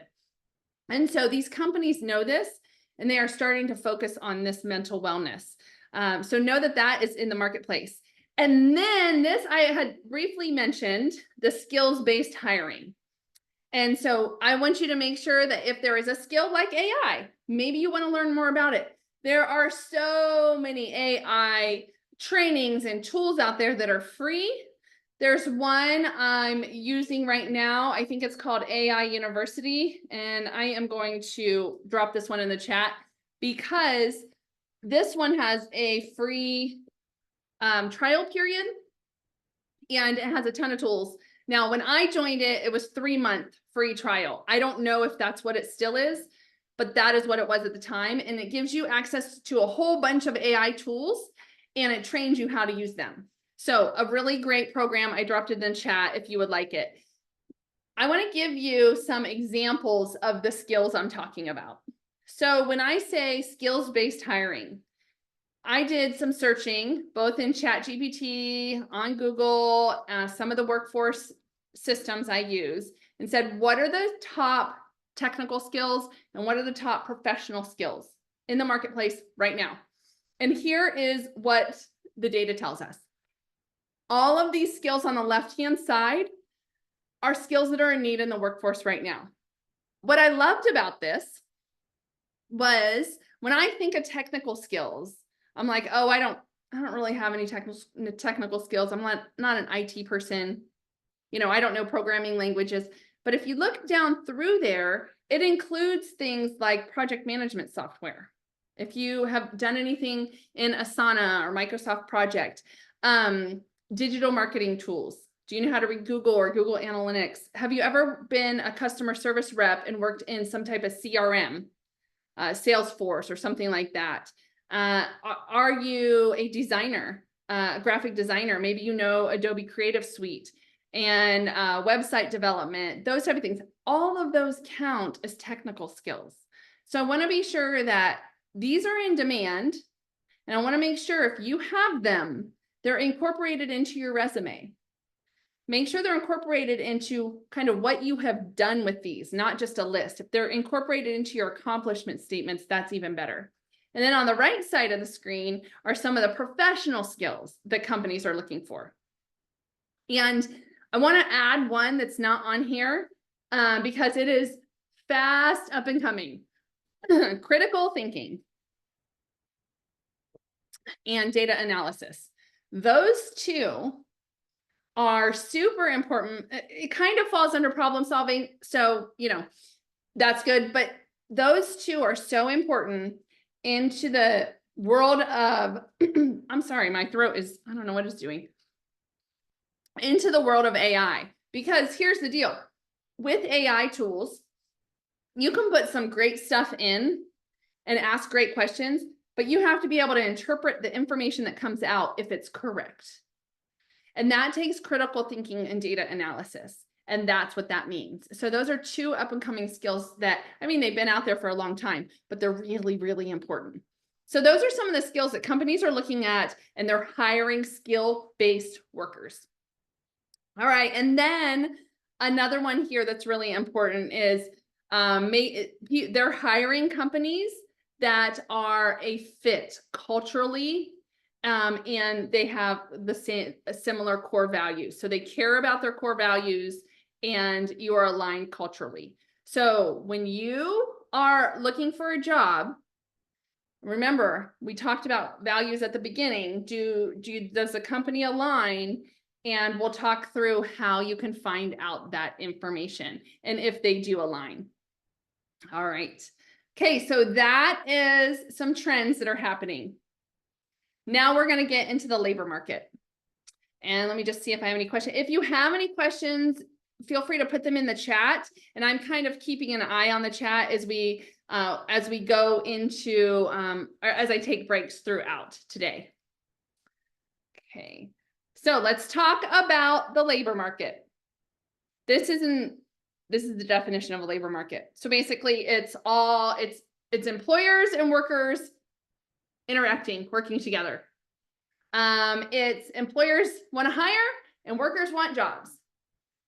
And so these companies know this, and they are starting to focus on this mental wellness. So know that is in the marketplace. And then I had briefly mentioned the skills-based hiring. And so I want you to make sure that if there is a skill like AI, maybe you want to learn more about it. There are so many AI trainings and tools out there that are free. There's one I'm using right now. I think it's called AI University. And I am going to drop this one in the chat because this one has a free trial period, and it has a ton of tools. Now, when I joined it, it was 3-month free trial. I don't know if that's what it still is, but that is what it was at the time. And it gives you access to a whole bunch of AI tools, and it trains you how to use them. So a really great program. I dropped it in the chat if you would like it. I want to give you some examples of the skills I'm talking about. So when I say skills-based hiring, I did some searching both in ChatGPT, on Google, some of the workforce systems I use, and said, what are the top technical skills and what are the top professional skills in the marketplace right now? And here is what the data tells us. All of these skills on the left-hand side are skills that are in need in the workforce right now. What I loved about this was when I think of technical skills, I'm like, oh, I don't really have any technical skills. I'm not an IT person. You know, I don't know programming languages. But if you look down through there, it includes things like project management software. If you have done anything in Asana or Microsoft Project, digital marketing tools. Do you know how to read Google or Google Analytics? Have you ever been a customer service rep and worked in some type of CRM, Salesforce or something like that? Are you a designer, a graphic designer? Maybe you know Adobe Creative Suite and website development, those type of things. All of those count as technical skills. So I want to be sure that these are in demand, and I want to make sure if you have them, they're incorporated into your resume. Make sure they're incorporated into kind of what you have done with these, not just a list. If they're incorporated into your accomplishment statements, that's even better. And then on the right side of the screen are some of the professional skills that companies are looking for. And I want to add one that's not on here because it is fast up and coming. Critical thinking and data analysis. Those two are super important. It kind of falls under problem solving. So, you know, that's good. But those two are so important into the world of, I'm sorry, my throat is, I don't know what it's doing. Into the world of AI. Because here's the deal. With AI tools, you can put some great stuff in and ask great questions, but you have to be able to interpret the information that comes out if it's correct. And that takes critical thinking and data analysis. And that's what that means. So those are two up and coming skills that, I mean, they've been out there for a long time, but they're really, really important. So those are some of the skills that companies are looking at, and they're hiring skill-based workers. All right. And then another one here that's really important is they're hiring companies that are a fit culturally, and they have the similar core values. So they care about their core values and you are aligned culturally. So when you are looking for a job, remember, we talked about values at the beginning. Does the company align? And we'll talk through how you can find out that information and if they do align. All right. Okay, so that is some trends that are happening. Now we're going to get into the labor market. And let me just see if I have any questions. If you have any questions, feel free to put them in the chat. And I'm kind of keeping an eye on the chat as we go into, or as I take breaks throughout today. Okay, so let's talk about the labor market. This is the definition of a labor market. So basically it's employers and workers interacting, working together. It's employers want to hire and workers want jobs.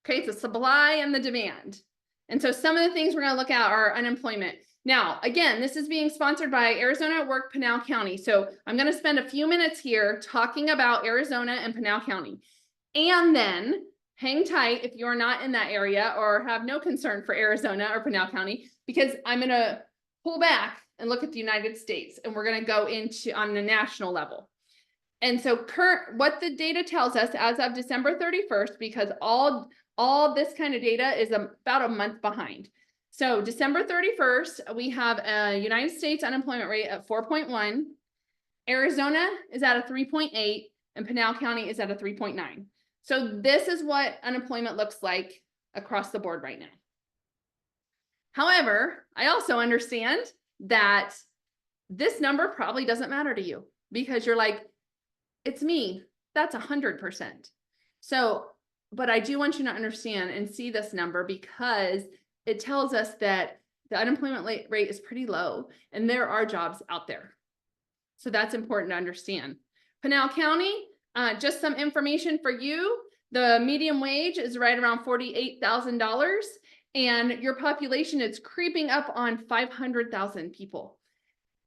Okay, it's the supply and the demand. And so some of the things we're going to look at are unemployment. Now, again, this is being sponsored by Arizona at Work, Pinal County. So I'm going to spend a few minutes here talking about Arizona and Pinal County. And then hang tight if you're not in that area or have no concern for Arizona or Pinal County, because I'm going to pull back and look at the United States, and we're going to go into on the national level. And so what the data tells us as of December 31st, because all this kind of data is about a month behind. So December 31st, we have a United States unemployment rate of 4.1. Arizona is at a 3.8 and Pinal County is at a 3.9. So this is what unemployment looks like across the board right now. However, I also understand that this number probably doesn't matter to you because you're like, it's me. That's 100%. So, but I do want you to understand and see this number because it tells us that the unemployment rate is pretty low and there are jobs out there. So that's important to understand. Pinal County, just some information for you. The median wage is right around $48,000 and your population is creeping up on 500,000 people.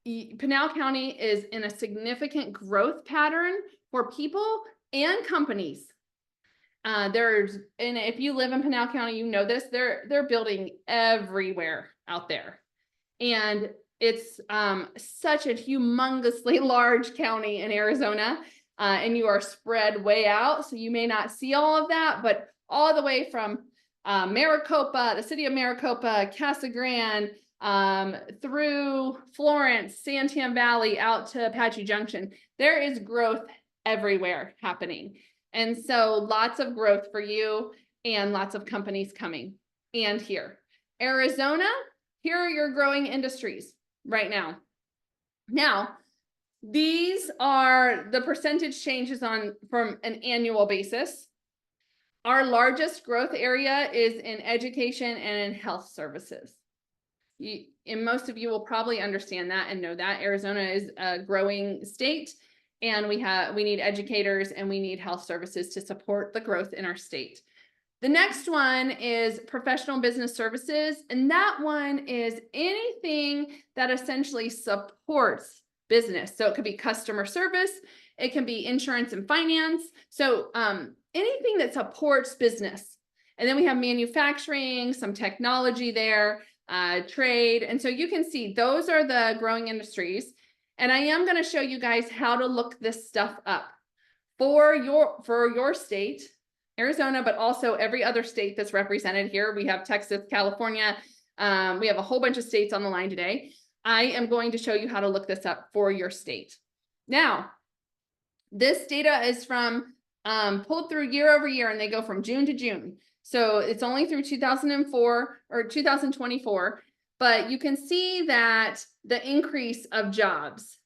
Pinal County is in a significant growth pattern for people and companies. And if you live in Pinal County, you know this, they're building everywhere out there. And it's such a humongously large county in Arizona, and you are spread way out. So you may not see all of that, but all the way from Maricopa, the city of Maricopa, Casa Grande, through Florence, Santan Valley, out to Apache Junction, there is growth everywhere happening. And so lots of growth for you and lots of companies coming. And here, Arizona, here are your growing industries right now. Now, these are the percentage changes from an annual basis. Our largest growth area is in education and in health services. And most of you will probably understand that and know that Arizona is a growing state, and we need educators and we need health services to support the growth in our state. The next one is professional business services, and that one is anything that essentially supports business. So it could be customer service, it can be insurance and finance. So anything that supports business. And then we have manufacturing, some technology there, trade. And so you can see those are the growing industries. And I am going to show you guys how to look this stuff up for your state, Arizona, but also every other state that's represented here. We have Texas, California. We have a whole bunch of states on the line today. I am going to show you how to look this up for your state. Now, this data is from pulled through year over year, and they go from June to June. So it's only through 2004 or 2024, but you can see that the increase of jobs,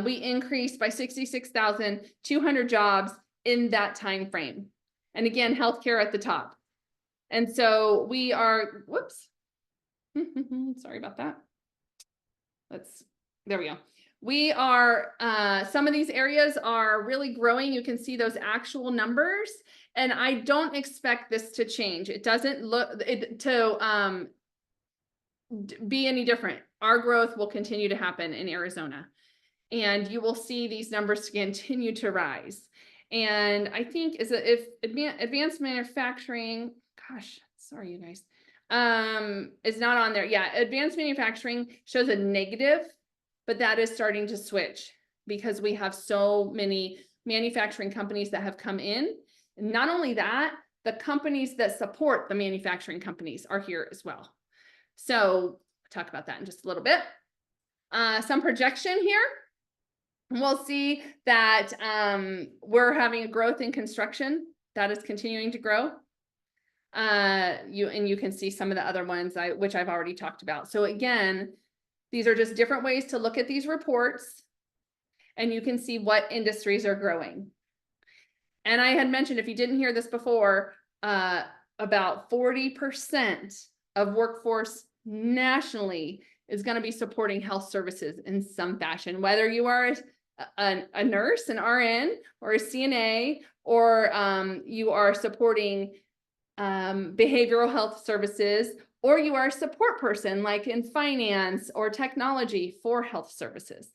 we increased by 66,200 jobs in that time frame. And again, healthcare at the top. And so we are, whoops, sorry about that. There we go. We are, some of these areas are really growing. You can see those actual numbers, and I don't expect this to change. It doesn't look to be any different. Our growth will continue to happen in Arizona, and you will see these numbers continue to rise. And I think if advanced manufacturing, gosh, sorry, you guys, is not on there. Yeah, advanced manufacturing shows a negative, but that is starting to switch because we have so many manufacturing companies that have come in. And not only that, the companies that support the manufacturing companies are here as well. So we'll talk about that in just a little bit. Some projection here. We'll see that we're having a growth in construction that is continuing to grow. You can see some of the other ones which I've already talked about. So again, these are just different ways to look at these reports, and you can see what industries are growing. And I had mentioned, if you didn't hear this before, about 40% of workforce nationally is going to be supporting health services in some fashion, whether you are a nurse, an RN, or a CNA, or you are supporting behavioral health services, or you are a support person like in finance or technology for health services.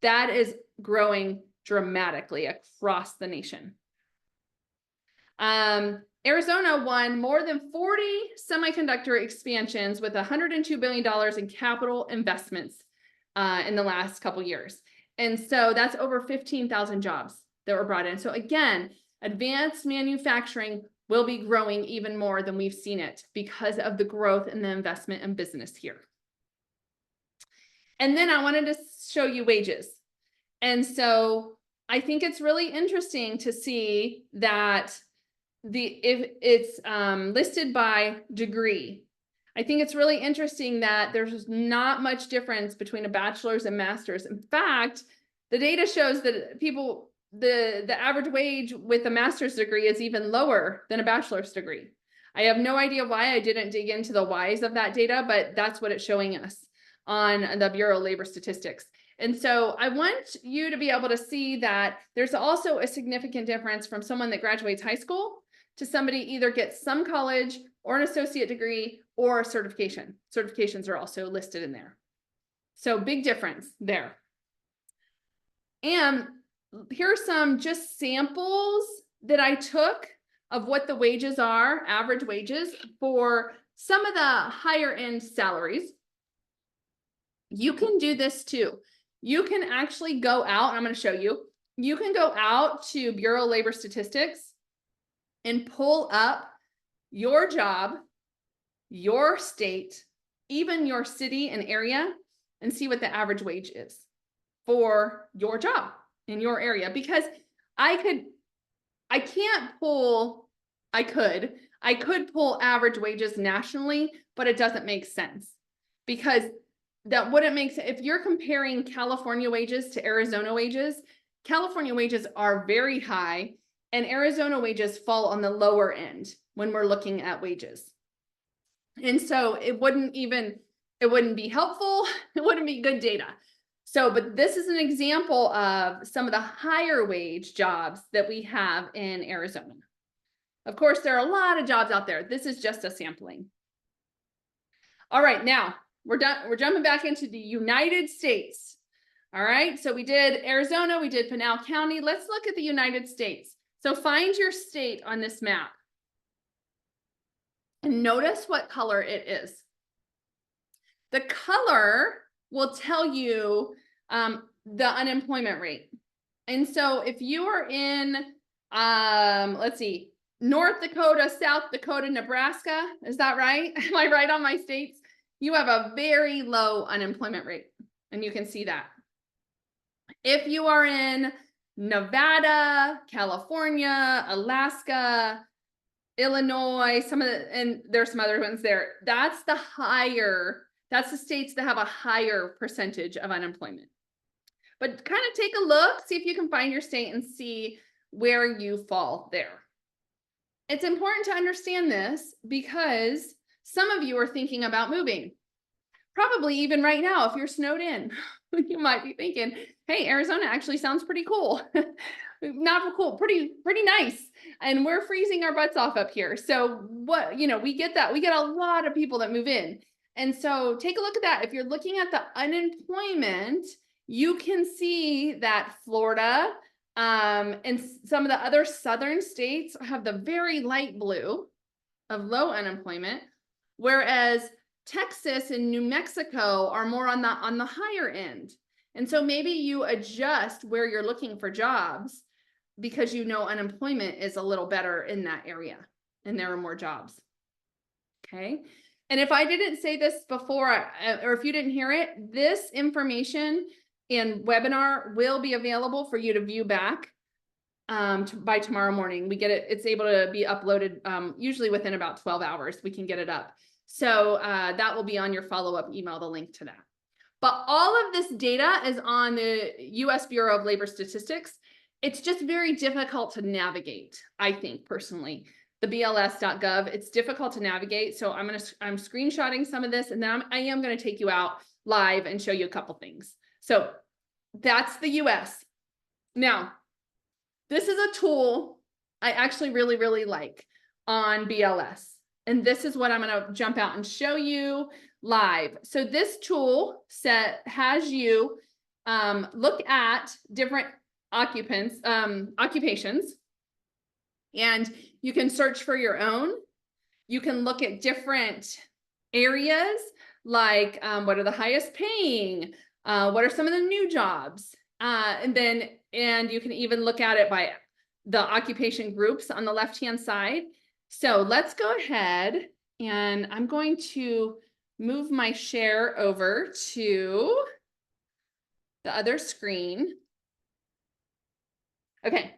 That is growing dramatically across the nation. Arizona won more than 40 semiconductor expansions with $102 billion in capital investments in the last couple years. And so that's over 15,000 jobs that were brought in. So again, advanced manufacturing will be growing even more than we've seen it because of the growth and the investment in business here. And then I wanted to show you wages. And so I think it's really interesting to see that if it's listed by degree. I think it's really interesting that there's not much difference between a bachelor's and master's. In fact, the data shows that the average wage with a master's degree is even lower than a bachelor's degree. I have no idea why. I didn't dig into the whys of that data, but that's what it's showing us on the Bureau of Labor Statistics. And so I want you to be able to see that there's also a significant difference from someone that graduates high school to somebody either gets some college or an associate degree or a certification. Certifications are also listed in there. So big difference there. And here are some just samples that I took of what the wages are, average wages for some of the higher end salaries. You can do this too. You can actually go out, I'm going to show you. You can go out to Bureau of Labor Statistics and pull up your job, your state, even your city and area, and see what the average wage is for your job in your area. Because I could pull average wages nationally, but it doesn't make sense because that wouldn't make sense. If you're comparing California wages to Arizona wages, California wages are very high and Arizona wages fall on the lower end when we're looking at wages. And so it wouldn't be helpful. It wouldn't be good data. So, but this is an example of some of the higher wage jobs that we have in Arizona. Of course, there are a lot of jobs out there. This is just a sampling. All right, now we're done. We're jumping back into the United States. All right, so we did Arizona, we did Pinal County. Let's look at the United States. So find your state on this map and notice what color it is. The color will tell you the unemployment rate. And so if you are in, let's see, North Dakota, South Dakota, Nebraska, is that right? Am I right on my states? You have a very low unemployment rate, and you can see that. If you are in Nevada, California, Alaska, Illinois, and there's some other ones there, that's the states that have a higher percentage of unemployment. But kind of take a look, see if you can find your state and see where you fall there. It's important to understand this because some of you are thinking about moving. Probably even right now, if you're snowed in, you might be thinking, hey, Arizona actually sounds pretty cool. Not cool, pretty nice. And we're freezing our butts off up here. So we get that. We get a lot of people that move in. And so take a look at that. If you're looking at the unemployment, you can see that Florida and some of the other southern states have the very light blue of low unemployment, whereas Texas and New Mexico are more on the higher end. And so maybe you adjust where you're looking for jobs because unemployment is a little better in that area and there are more jobs. Okay. And if I didn't say this before, or if you didn't hear it, this information in webinar will be available for you to view back by tomorrow morning. We get it, it's able to be uploaded usually within about 12 hours, we can get it up. So that will be on your follow-up email, the link to that. But all of this data is on the US Bureau of Labor Statistics. It's just very difficult to navigate, I think, personally. The BLS.gov, it's difficult to navigate. So I'm screenshotting some of this, and then I am going to take you out live and show you a couple things. So that's the US. Now, this is a tool I actually really, really like on BLS. And this is what I'm going to jump out and show you live. So this tool set has you look at different occupations, and you can search for your own. You can look at different areas like what are the highest paying, what are some of the new jobs, and you can even look at it by the occupation groups on the left-hand side. So let's go ahead, and I'm going to move my share over to the other screen. Okay,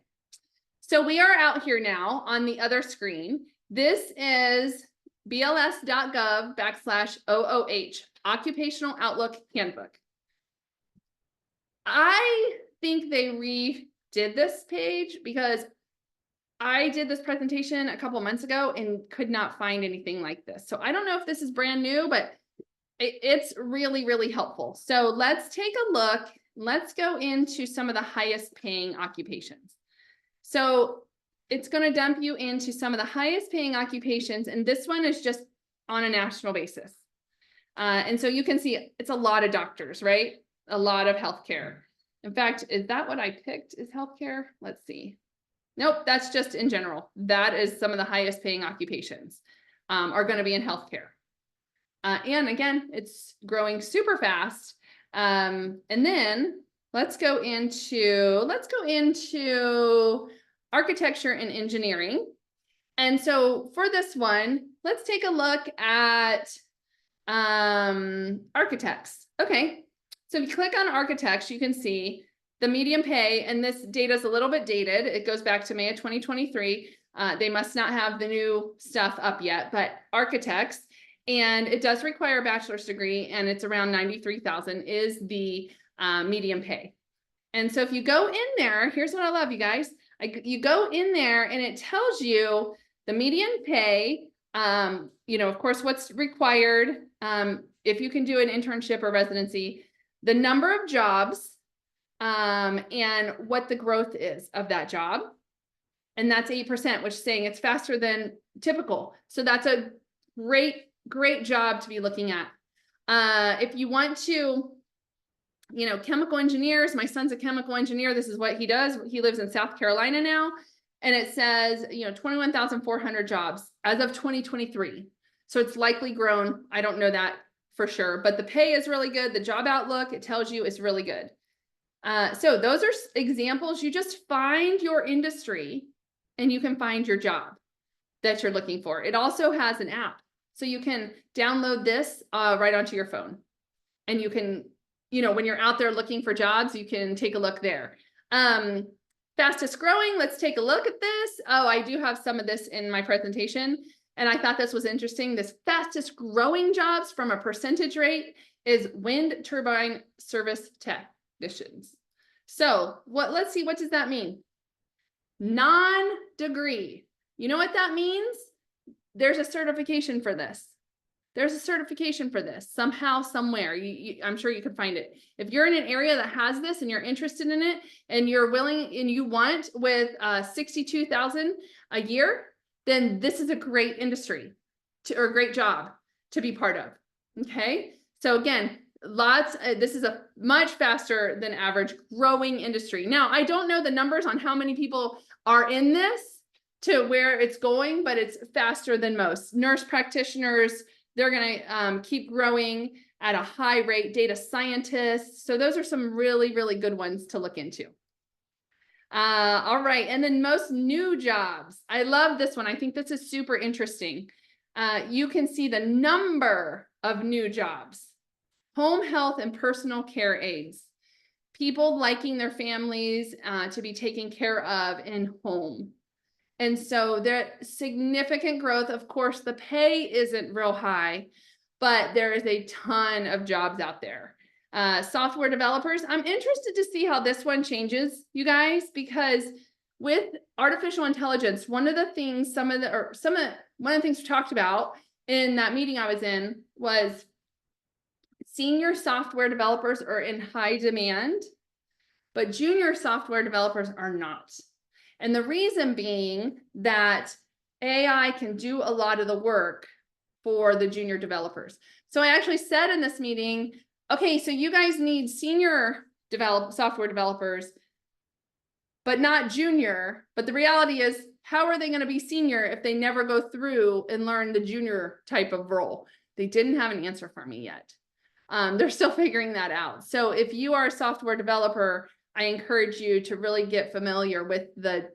so we are out here now on the other screen. This is bls.gov/OOH, Occupational Outlook Handbook. I think they redid did this page because I did this presentation a couple months ago and could not find anything like this. So I don't know if this is brand new, but it's really, really helpful. So let's take a look. Let's go into some of the highest paying occupations. So it's going to dump you into some of the highest paying occupations. And this one is just on a national basis. And so you can see it's a lot of doctors, right? A lot of healthcare. In fact, is that what I picked is healthcare? Let's see. Nope, that's just in general. That is some of the highest paying occupations are going to be in healthcare. And again, it's growing super fast. And then let's go into architecture and engineering. And so for this one, let's take a look at architects. Okay, so if you click on architects, you can see the median pay, and this data is a little bit dated. It goes back to May of 2023. They must not have the new stuff up yet, but architects, and it does require a bachelor's degree, and it's around 93,000 is the median pay. And so if you go in there, here's what I love, you guys. You go in there and it tells you the median pay, of course, what's required, if you can do an internship or residency, the number of jobs, and what the growth is of that job. And that's 8%, which is saying it's faster than typical. So that's a great job to be looking at. If you want to, chemical engineers, my son's a chemical engineer. This is what he does. He lives in South Carolina now. And it says, 21,400 jobs as of 2023. So it's likely grown. I don't know that for sure, but the pay is really good. The job outlook, it tells you is really good. So those are examples. You just find your industry and you can find your job that you're looking for. It also has an app. So you can download this right onto your phone. And you can, when you're out there looking for jobs, you can take a look there. Fastest growing, let's take a look at this. Oh, I do have some of this in my presentation. And I thought this was interesting. This fastest growing jobs from a percentage rate is wind turbine service technicians. So let's see, what does that mean? Non-degree. You know what that means? There's a certification for this. There's a certification for this somehow, somewhere. I'm sure you can find it. If you're in an area that has this and you're interested in it and you're willing and you want with 62,000 a year, then this is a great industry or a great job to be part of. Okay. So again, this is a much faster than average growing industry. Now, I don't know the numbers on how many people are in this to where it's going, but it's faster than most. Nurse practitioners, they're going to keep growing at a high rate. Data scientists. So those are some really, really good ones to look into. All right. And then most new jobs. I love this one. I think this is super interesting. You can see the number of new jobs. Home health and personal care aides. People liking their families to be taken care of in home. And so there's significant growth. Of course, the pay isn't real high, but there is a ton of jobs out there. Software developers, I'm interested to see how this one changes, you guys, because with artificial intelligence, one of the things we talked about in that meeting I was in was senior software developers are in high demand, but junior software developers are not. And the reason being that AI can do a lot of the work for the junior developers. So I actually said in this meeting, okay, so you guys need senior software developers, but not junior. But the reality is, how are they going to be senior if they never go through and learn the junior type of role? They didn't have an answer for me yet. They're still figuring that out. So if you are a software developer, I encourage you to really get familiar with the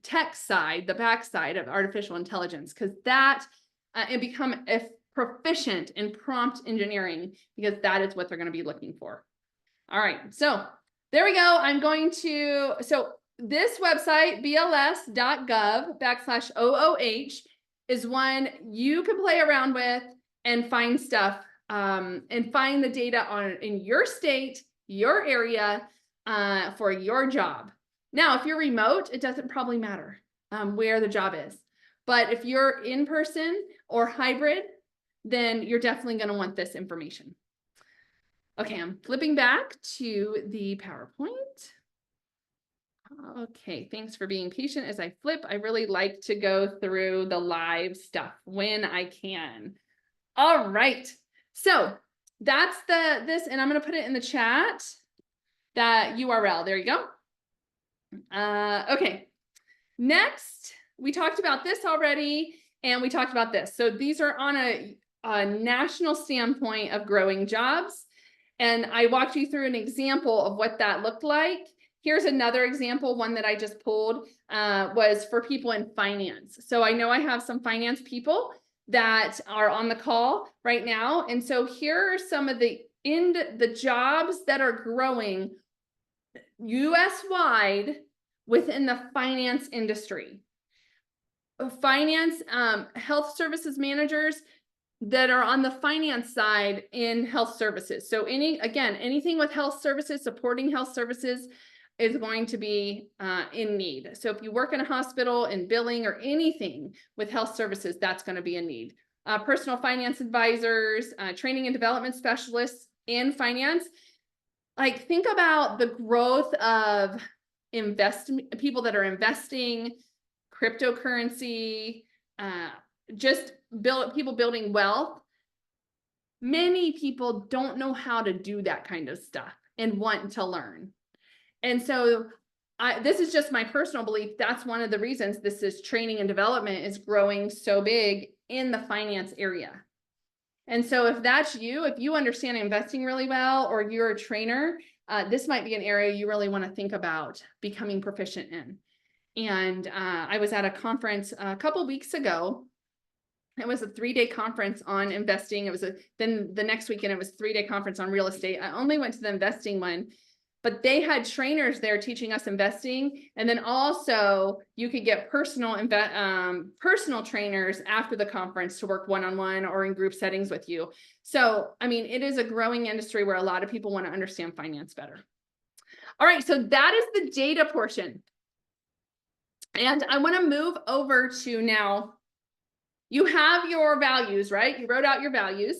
tech side, the backside of artificial intelligence, because and become proficient in prompt engineering, because that is what they're going to be looking for. All right, so there we go. So this website, bls.gov/OOH, is one you can play around with and find stuff and find the data in your state, your area, for your job. Now, if you're remote, it doesn't probably matter where the job is. But if you're in person or hybrid, then you're definitely going to want this information. Okay, I'm flipping back to the PowerPoint. Okay, thanks for being patient as I flip. I really like to go through the live stuff when I can. All right, so that's this, and I'm going to put it in the chat, that URL. There you go. Okay, next, we talked about this already, and we talked about this. So these are on a national standpoint of growing jobs. And I walked you through an example of what that looked like. Here's another example, one that I just pulled was for people in finance. So I know I have some finance people that are on the call right now. And so here are some of the jobs that are growing US-wide within the finance industry. Finance, health services managers that are on the finance side in health services. So anything with health services, supporting health services is going to be in need. So if you work in a hospital, in billing, or anything with health services, that's going to be a need. Personal finance advisors, training and development specialists in finance. Like, think about the growth of people that are investing, cryptocurrency, just people building wealth. Many people don't know how to do that kind of stuff and want to learn. And so this is just my personal belief. That's one of the reasons this training and development is growing so big in the finance area. And so if that's you, if you understand investing really well, or you're a trainer, this might be an area you really want to think about becoming proficient in. And I was at a conference a couple weeks ago. It was a 3-day conference on investing. It was then the next weekend, it was a 3-day conference on real estate. I only went to the investing one, but they had trainers there teaching us investing. And then also you could get personal trainers after the conference to work one-on-one or in group settings with you. So, I mean, it is a growing industry where a lot of people want to understand finance better. All right, so that is the data portion. And I want to move over to now, you have your values, right? You wrote out your values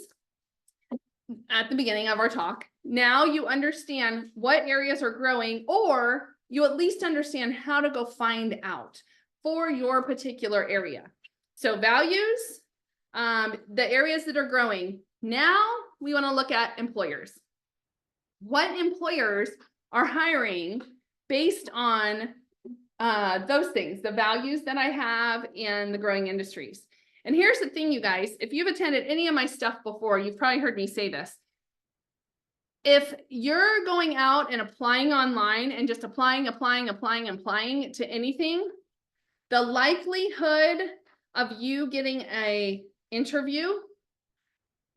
at the beginning of our talk. Now you understand what areas are growing, or you at least understand how to go find out for your particular area. So values, the areas that are growing. Now we want to look at employers. What employers are hiring based on those things, the values that I have and the growing industries. And here's the thing, you guys, if you've attended any of my stuff before, you've probably heard me say this. If you're going out and applying online and just applying to anything, the likelihood of you getting an interview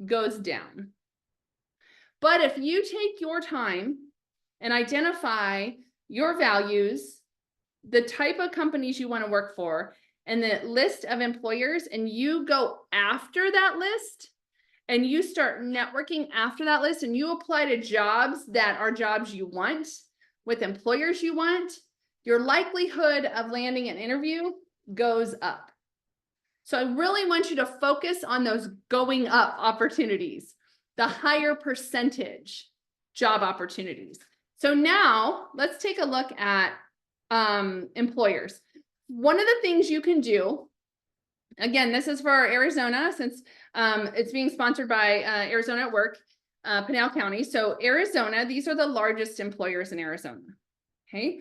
goes down. But if you take your time and identify your values, the type of companies you want to work for, and the list of employers, and you go after that list and you start networking after that list, and you apply to jobs that are jobs you want with employers you want, your likelihood of landing an interview goes up. So I really want you to focus on those going up opportunities, the higher percentage job opportunities. So now let's take a look at employers. One of the things you can do, again, this is for Arizona, since it's being sponsored by Arizona at Work, Pinal County. So Arizona, these are the largest employers in Arizona. Okay.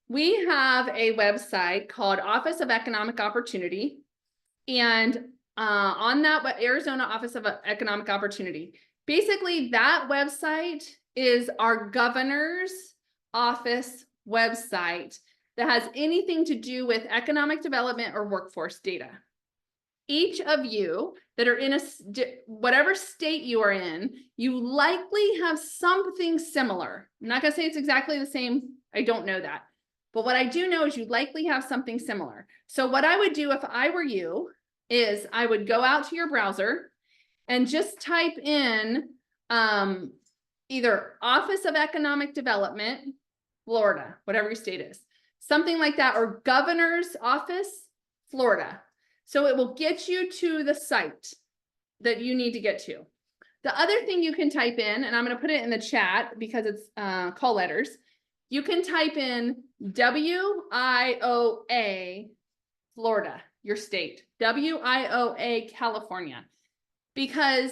We have a website called Office of Economic Opportunity. And on that Arizona Office of Economic Opportunity, basically that website is our governor's office website that has anything to do with economic development or workforce data. Each of you that are in whatever state you are in, you likely have something similar. I'm not going to say it's exactly the same. I don't know that. But what I do know is you likely have something similar. So what I would do if I were you is I would go out to your browser and just type in either Office of Economic Development, Florida, whatever your state is. something like that, or governor's office, Florida. So it will get you to the site that you need to get to. The other thing you can type in, and I'm going to put it in the chat because it's call letters. You can type in WIOA, Florida, your state, WIOA, California, because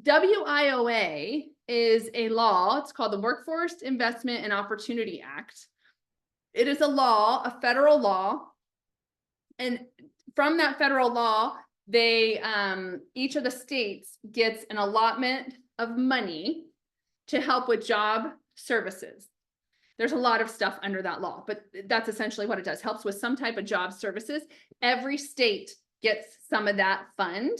WIOA is a law. It's called the Workforce Investment and Opportunity Act. It is a law, a federal law. And from that federal law, they each of the states gets an allotment of money to help with job services. There's a lot of stuff under that law, but that's essentially what it does. Helps with some type of job services. Every state gets some of that fund.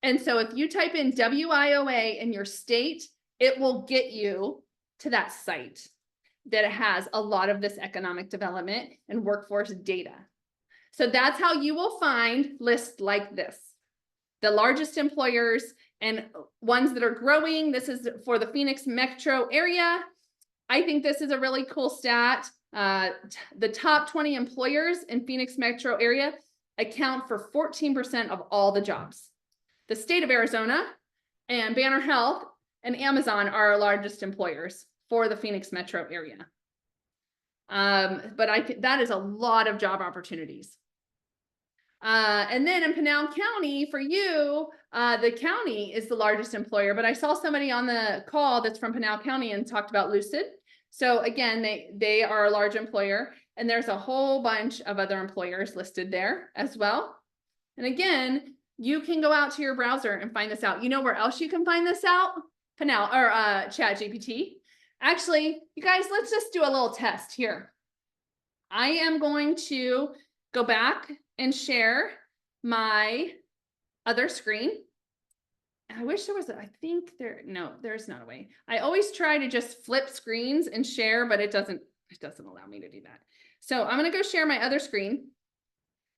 And so if you type in WIOA in your state, it will get you to that site that has a lot of this economic development and workforce data. So that's how you will find lists like this. The largest employers and ones that are growing. This is for the Phoenix metro area. I think this is a really cool stat. The top 20 employers in Phoenix metro area account for 14% of all the jobs. The state of Arizona and Banner Health and Amazon are our largest employers for the Phoenix metro area. But that is a lot of job opportunities. And then in Pinal County, for you, the county is the largest employer, but I saw somebody on the call that's from Pinal County and talked about Lucid. So again, they are a large employer, and there's a whole bunch of other employers listed there as well. And again, you can go out to your browser and find this out. You know where else you can find this out? Pinal or ChatGPT. Actually, you guys, let's just do a little test here. I am going to go back and share my other screen. I wish there was, I think no, there's not a way. I always try to just flip screens and share, but it doesn't allow me to do that. So I'm going to go share my other screen.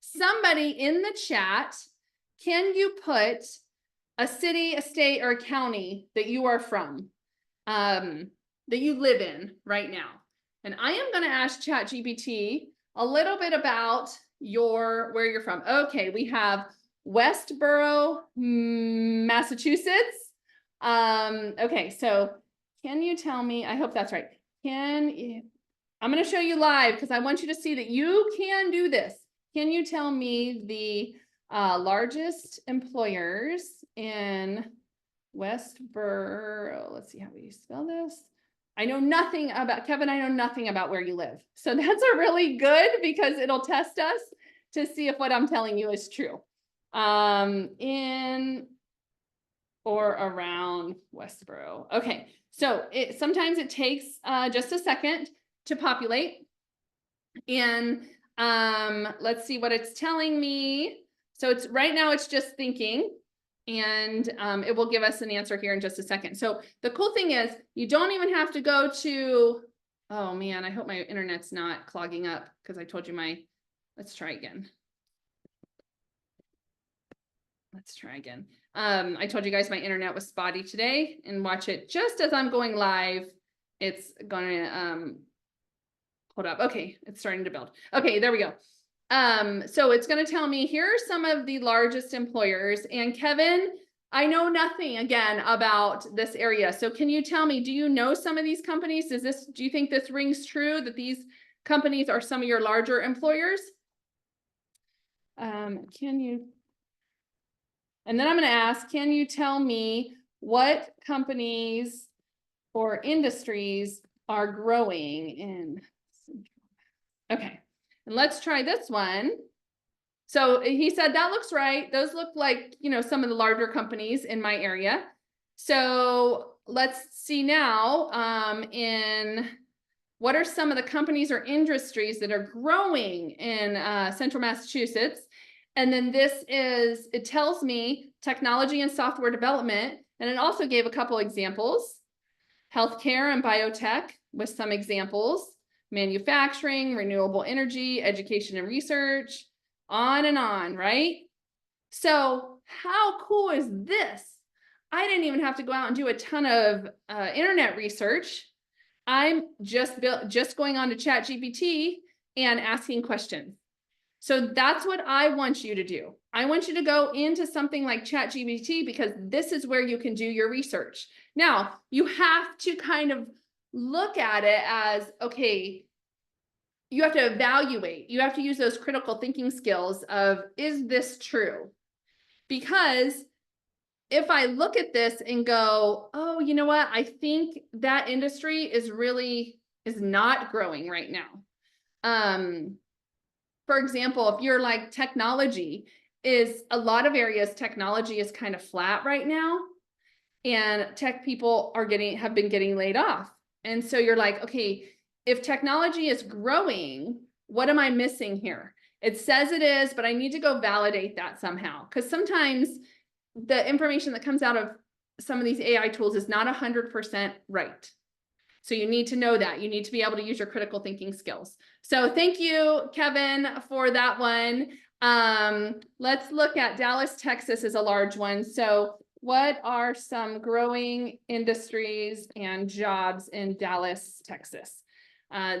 Somebody in the chat, can you put a city, a state, or a county that you are from, that you live in right now? And I am going to ask ChatGPT a little bit about where you're from. Okay, we have Westboro, Massachusetts. Okay, so can you tell me, I hope that's right. I'm going to show you live because I want you to see that you can do this. Can you tell me the largest employers in Westboro? Let's see how we spell this. I know nothing about, Kevin, I know nothing about where you live. So that's a really good because it'll test us to see if what I'm telling you is true. In or around Westboro. Okay, so sometimes it takes just a second to populate. And let's see what it's telling me. So it's right now it's just thinking. And it will give us an answer here in just a second. So the cool thing is you don't even have to go to, oh man, I hope my internet's not clogging up because I told you let's try again. Let's try again. I told you guys my internet was spotty today, and watch it just as I'm going live. It's gonna hold up. Okay, it's starting to build. Okay, there we go. So it's going to tell me here are some of the largest employers. And Kevin, I know nothing again about this area. So can you tell me, do you know some of these companies? Do you think this rings true that these companies are some of your larger employers? And then I'm going to ask, can you tell me what companies or industries are growing in? Okay. And let's try this one. So he said, that looks right. Those look like, some of the larger companies in my area. So let's see now in what are some of the companies or industries that are growing in central Massachusetts. And then it tells me technology and software development. And it also gave a couple examples, healthcare and biotech with some examples. Manufacturing, renewable energy, education and research, on and on, right? So how cool is this? I didn't even have to go out and do a ton of internet research. I'm just going on to ChatGPT and asking questions. So that's what I want you to do. I want you to go into something like ChatGPT because this is where you can do your research. Now, you have to kind of look at it as, okay, you have to evaluate. You have to use those critical thinking skills of, is this true? Because if I look at this and go, oh, you know what? I think that industry is not growing right now. For example, if you're like technology, is a lot of areas technology is kind of flat right now, and tech people have been getting laid off. And so you're like, okay, if technology is growing, what am I missing here? It says it is, but I need to go validate that somehow. Because sometimes the information that comes out of some of these AI tools is not 100% right. So you need to know that. You need to be able to use your critical thinking skills. So thank you, Kevin, for that one. Let's look at Dallas, Texas is a large one. So what are some growing industries and jobs in Dallas, Texas?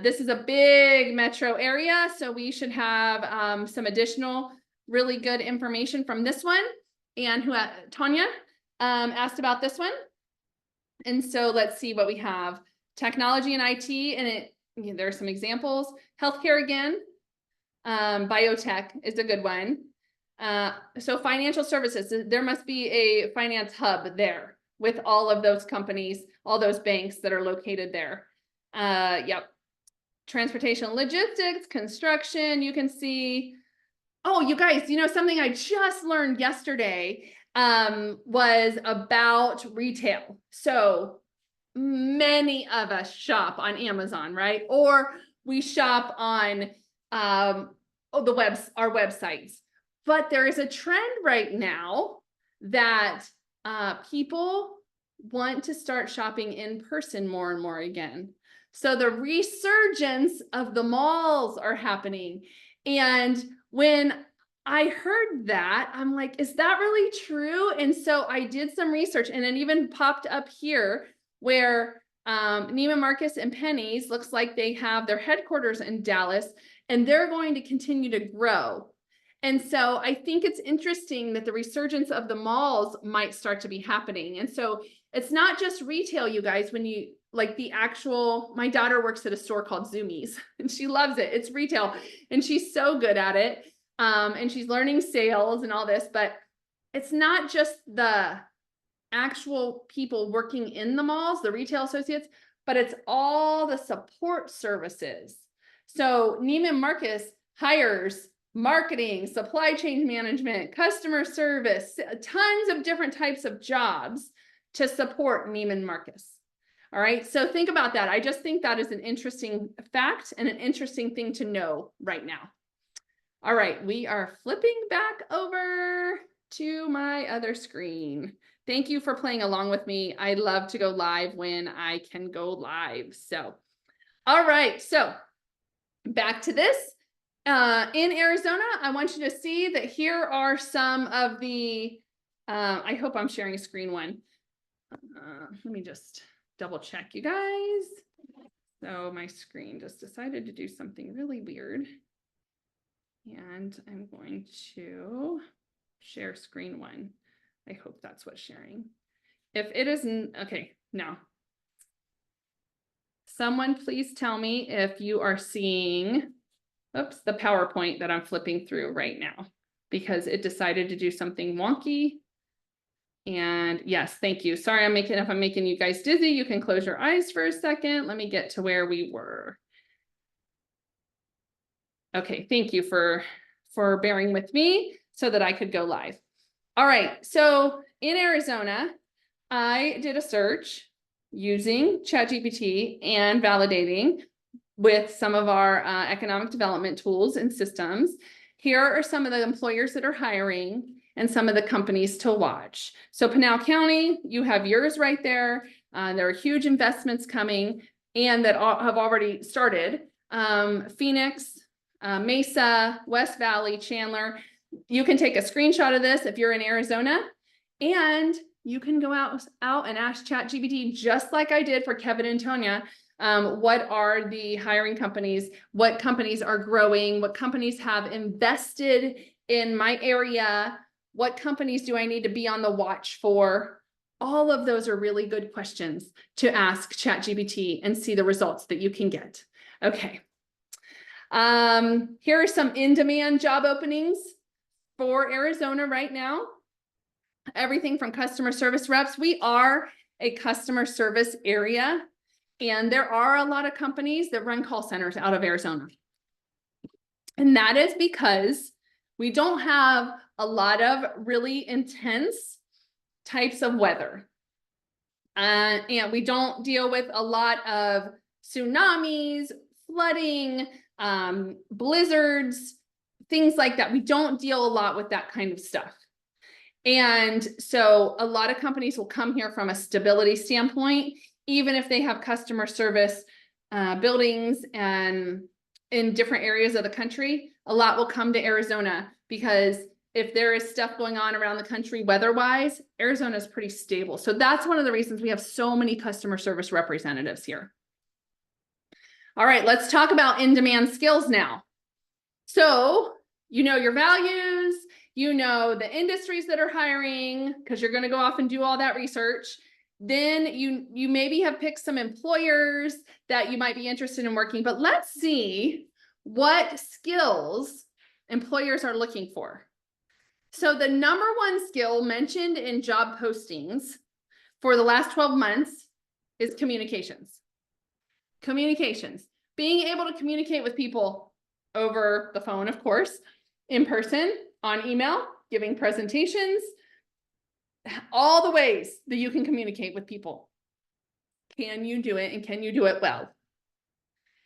This is a big metro area, so we should have some additional really good information from this one. And Tanya asked about this one. And so let's see what we have. Technology and IT, and there are some examples. Healthcare again, biotech is a good one. So financial services, there must be a finance hub there with all of those companies, all those banks that are located there. Yep. Transportation, logistics, construction, you can see. Oh, you guys, something I just learned yesterday was about retail. So many of us shop on Amazon, right? Or we shop on our websites. But there is a trend right now that people want to start shopping in person more and more again. So the resurgence of the malls are happening. And when I heard that, I'm like, is that really true? And so I did some research, and it even popped up here where Neiman Marcus and Penny's looks like they have their headquarters in Dallas, and they're going to continue to grow. And so I think it's interesting that the resurgence of the malls might start to be happening. And so it's not just retail, you guys, when you like my daughter works at a store called Zoomies and she loves it. It's retail and she's so good at it. And she's learning sales and all this, but it's not just the actual people working in the malls, the retail associates, but it's all the support services. So Neiman Marcus hires marketing, supply chain management, customer service, tons of different types of jobs to support Neiman Marcus. All right, so think about that. I just think that is an interesting fact and an interesting thing to know right now. All right, we are flipping back over to my other screen. Thank you for playing along with me. I love to go live when I can go live. So, all right, so back to this. In Arizona, I want you to see that here are some of the, I hope I'm sharing a screen one. Let me just double check, you guys. So my screen just decided to do something really weird. And I'm going to share screen one. I hope that's what's sharing. If it isn't, okay, no. Someone please tell me if you are seeing, oops, the PowerPoint that I'm flipping through right now, because it decided to do something wonky. And yes, thank you. Sorry, if I'm making you guys dizzy, you can close your eyes for a second. Let me get to where we were. Okay, thank you for bearing with me so that I could go live. All right, so in Arizona, I did a search using ChatGPT and validating with some of our economic development tools and systems. Here are some of the employers that are hiring and some of the companies to watch. So Pinal County, you have yours right there. There are huge investments coming and that have already started. Phoenix, Mesa, West Valley, Chandler. You can take a screenshot of this if you're in Arizona, and you can go out and ask ChatGPT just like I did for Kevin and Tonya What are the hiring companies? What companies are growing? What companies have invested in my area? What companies do I need to be on the watch for? All of those are really good questions to ask ChatGPT and see the results that you can get. Okay. Here are some in-demand job openings for Arizona right now. Everything from customer service reps. We are a customer service area, and there are a lot of companies that run call centers out of Arizona. And that is because we don't have a lot of really intense types of weather. And we don't deal with a lot of tsunamis, flooding, blizzards, things like that. We don't deal a lot with that kind of stuff. And so a lot of companies will come here from a stability standpoint, even if they have customer service buildings and in different areas of the country. A lot will come to Arizona because if there is stuff going on around the country weather-wise, Arizona is pretty stable. So that's one of the reasons we have so many customer service representatives here. All right, let's talk about in-demand skills now. So you know your values, you know the industries that are hiring, because you're going to go off and do all that research. Then you maybe have picked some employers that you might be interested in working, but let's see what skills employers are looking for. So the number one skill mentioned in job postings for the last 12 months is communications. Communications, being able to communicate with people over the phone, of course, in person, on email, giving presentations, all the ways that you can communicate with people. Can you do it, and can you do it well?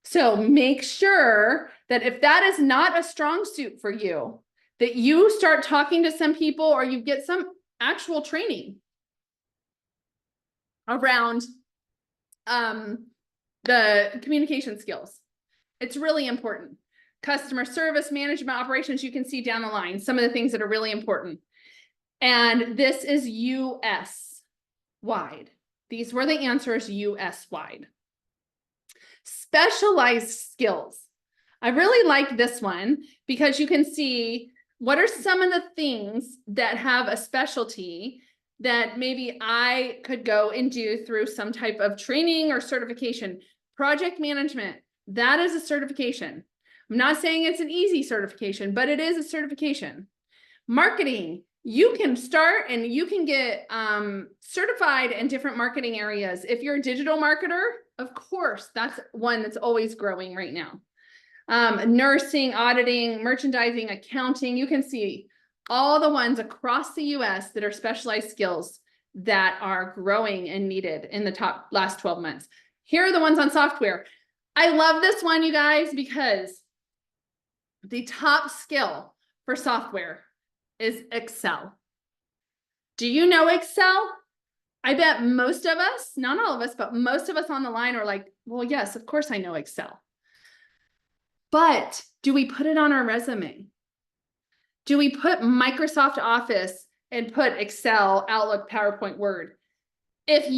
So make sure that if that is not a strong suit for you, that you start talking to some people or you get some actual training around the communication skills. It's really important. Customer service, management, operations, you can see down the line some of the things that are really important. And this is US wide. These were the answers US wide. Specialized skills. I really like this one because you can see what are some of the things that have a specialty that maybe I could go and do through some type of training or certification. Project management, that is a certification. I'm not saying it's an easy certification, but it is a certification. Marketing, you can start and you can get certified in different marketing areas. If you're a digital marketer, of course, that's one that's always growing right now. Nursing, auditing, merchandising, accounting, you can see all the ones across the US that are specialized skills that are growing and needed in the last 12 months. Here are the ones on software. I love this one, you guys, because the top skill for software is Excel. Do you know Excel? I bet most of us, not all of us, but most of us on the line are like, well, yes, of course I know Excel. But do we put it on our resume? Do we put Microsoft Office and put Excel, Outlook, PowerPoint, Word? If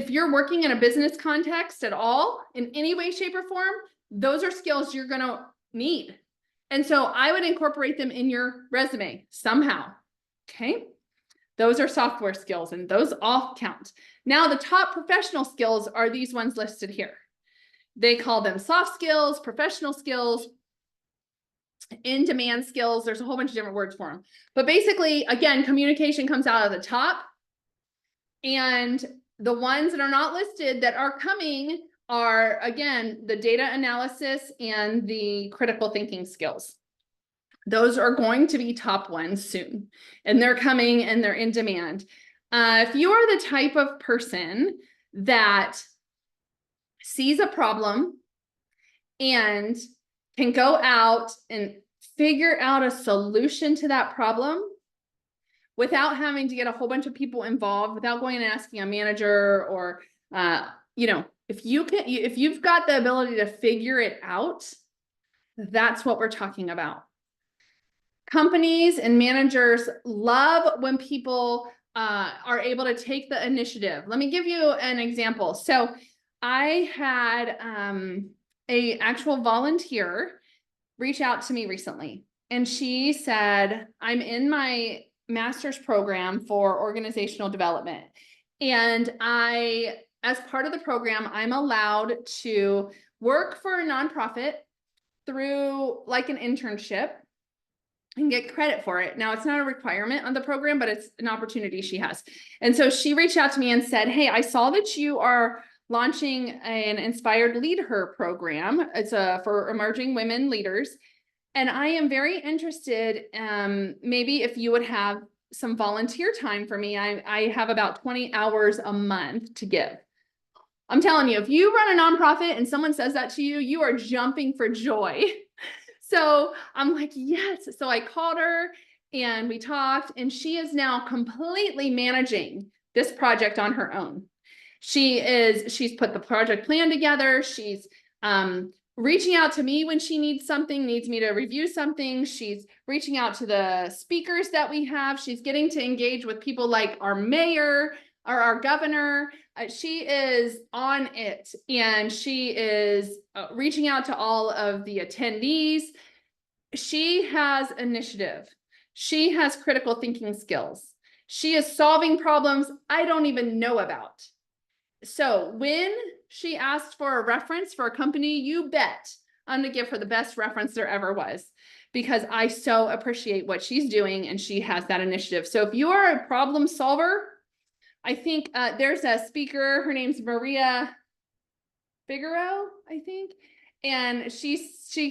you're working in a business context at all, in any way, shape, or form, those are skills you're going to need. And so I would incorporate them in your resume somehow. Okay. Those are software skills and those all count. Now, the top professional skills are these ones listed here. They call them soft skills, professional skills, in-demand skills. There's a whole bunch of different words for them. But basically, again, communication comes out of the top. And the ones that are not listed that are coming are, again, the data analysis and the critical thinking skills. Those are going to be top ones soon, and they're coming and they're in demand. If you are the type of person that sees a problem and can go out and figure out a solution to that problem without having to get a whole bunch of people involved, without going and asking a manager or, if you've got the ability to figure it out, that's what we're talking about. Companies and managers love when people are able to take the initiative. Let me give you an example. So I had a actual volunteer reach out to me recently, and she said, I'm in my master's program for organizational development. And as part of the program, I'm allowed to work for a nonprofit through like an internship and get credit for it. Now, it's not a requirement on the program, but it's an opportunity she has. And so she reached out to me and said, hey, I saw that you are launching an Inspired Lead Her program. It's for emerging women leaders. And I am very interested, maybe if you would have some volunteer time for me. I have about 20 hours a month to give. I'm telling you, if you run a nonprofit and someone says that to you, you are jumping for joy. So I'm like, yes. So I called her and we talked, and she is now completely managing this project on her own. She's put the project plan together. She's reaching out to me when she needs me to review something. She's reaching out to the speakers that we have. She's getting to engage with people like our mayor or our governor. She is on it, and she is reaching out to all of the attendees. She has initiative. She has critical thinking skills. She is solving problems I don't even know about. So when she asked for a reference for a company, you bet I'm going to give her the best reference there ever was, because I so appreciate what she's doing, and she has that initiative. So if you are a problem solver, I think there's a speaker, her name's Maria Figueroa, I think, and she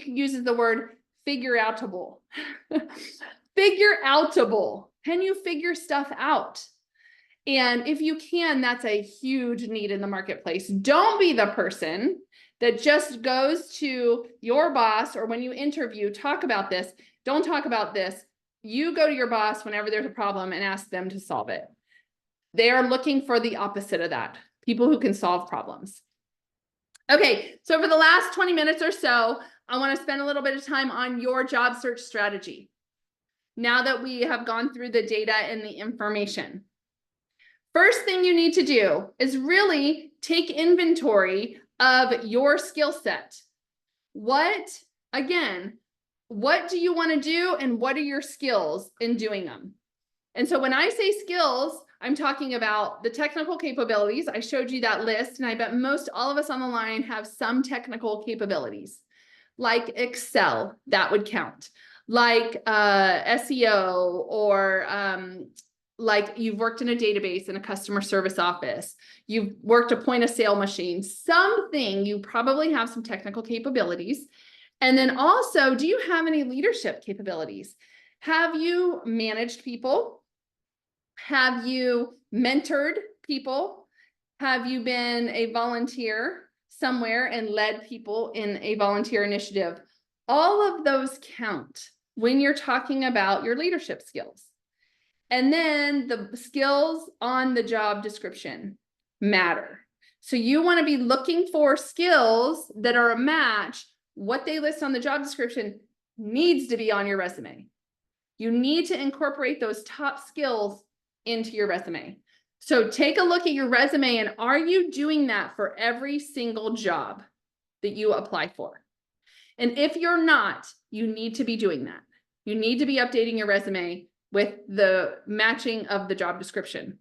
uses the word figure outable. Figure outable. Can you figure stuff out? And if you can, that's a huge need in the marketplace. Don't be the person that just goes to your boss, or when you interview, talk about this. Don't talk about this. You go to your boss whenever there's a problem and ask them to solve it. They are looking for the opposite of that, people who can solve problems. Okay, so for the last 20 minutes or so, I want to spend a little bit of time on your job search strategy. Now that we have gone through the data and the information. First thing you need to do is really take inventory of your skill set. What do you want to do, and what are your skills in doing them? And so when I say skills, I'm talking about the technical capabilities. I showed you that list, and I bet most all of us on the line have some technical capabilities, like Excel, that would count, like SEO, or like you've worked in a database in a customer service office, you've worked a point of sale machine, something, you probably have some technical capabilities. And then also, do you have any leadership capabilities? Have you managed people? Have you mentored people? Have you been a volunteer somewhere and led people in a volunteer initiative? All of those count when you're talking about your leadership skills. And then the skills on the job description matter. So you want to be looking for skills that are a match. What they list on the job description needs to be on your resume. You need to incorporate those top skills into your resume. So take a look at your resume, and are you doing that for every single job that you apply for? And if you're not, you need to be doing that. You need to be updating your resume with the matching of the job description.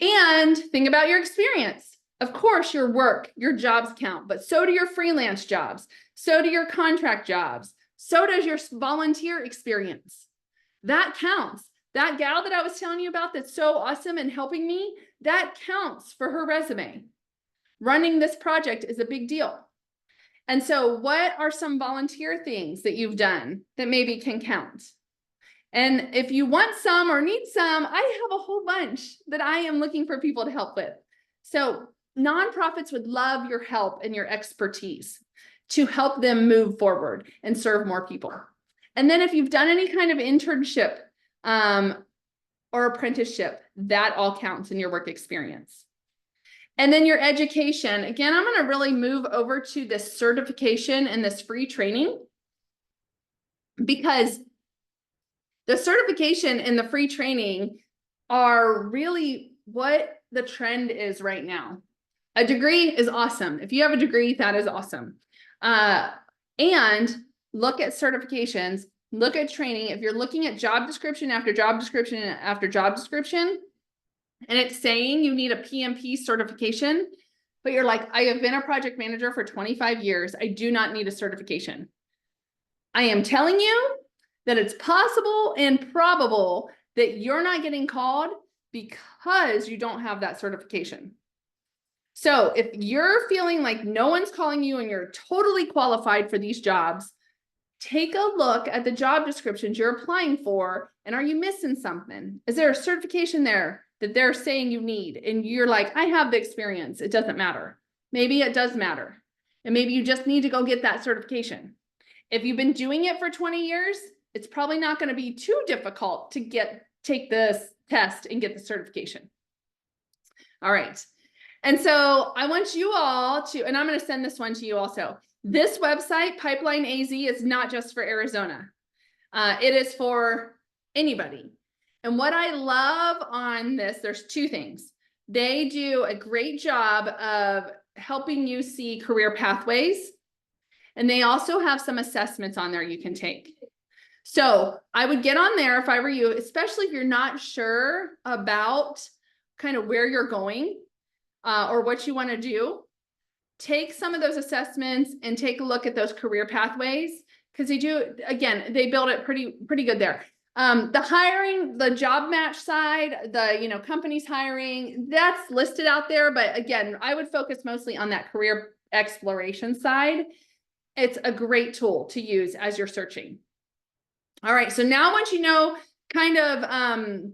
And think about your experience. Of course, your work, your jobs count, but so do your freelance jobs. So do your contract jobs. So does your volunteer experience. That counts. That gal that I was telling you about that's so awesome and helping me, that counts for her resume. Running this project is a big deal. And so what are some volunteer things that you've done that maybe can count? And if you want some or need some, I have a whole bunch that I am looking for people to help with. So nonprofits would love your help and your expertise to help them move forward and serve more people. And then if you've done any kind of internship or apprenticeship, that all counts in your work experience. And then your education. Again, I'm going to really move over to this certification and this free training, because the certification and the free training are really what the trend is right now. A degree is awesome. If you have a degree, that is awesome. And look at certifications, look at training. If you're looking at job description after job description after job description, and it's saying you need a PMP certification, but you're like, I have been a project manager for 25 years. I do not need a certification. I am telling you that it's possible and probable that you're not getting called because you don't have that certification. So if you're feeling like no one's calling you and you're totally qualified for these jobs, take a look at the job descriptions you're applying for. And are you missing something? Is there a certification there that they're saying you need? And you're like, I have the experience. It doesn't matter. Maybe it does matter. And maybe you just need to go get that certification. If you've been doing it for 20 years, it's probably not going to be too difficult to take this test and get the certification. All right. And so I want you all to, and I'm going to send this one to you also. This website, Pipeline AZ, is not just for Arizona. It is for anybody. And what I love on this, there's two things. They do a great job of helping you see career pathways. And they also have some assessments on there you can take. So I would get on there if I were you, especially if you're not sure about kind of where you're going or what you want to do. Take some of those assessments and take a look at those career pathways, because they do, again, they build it pretty good there. The hiring, the job match side, the companies hiring, that's listed out there. But again, I would focus mostly on that career exploration side. It's a great tool to use as you're searching. All right, so now once you know kind of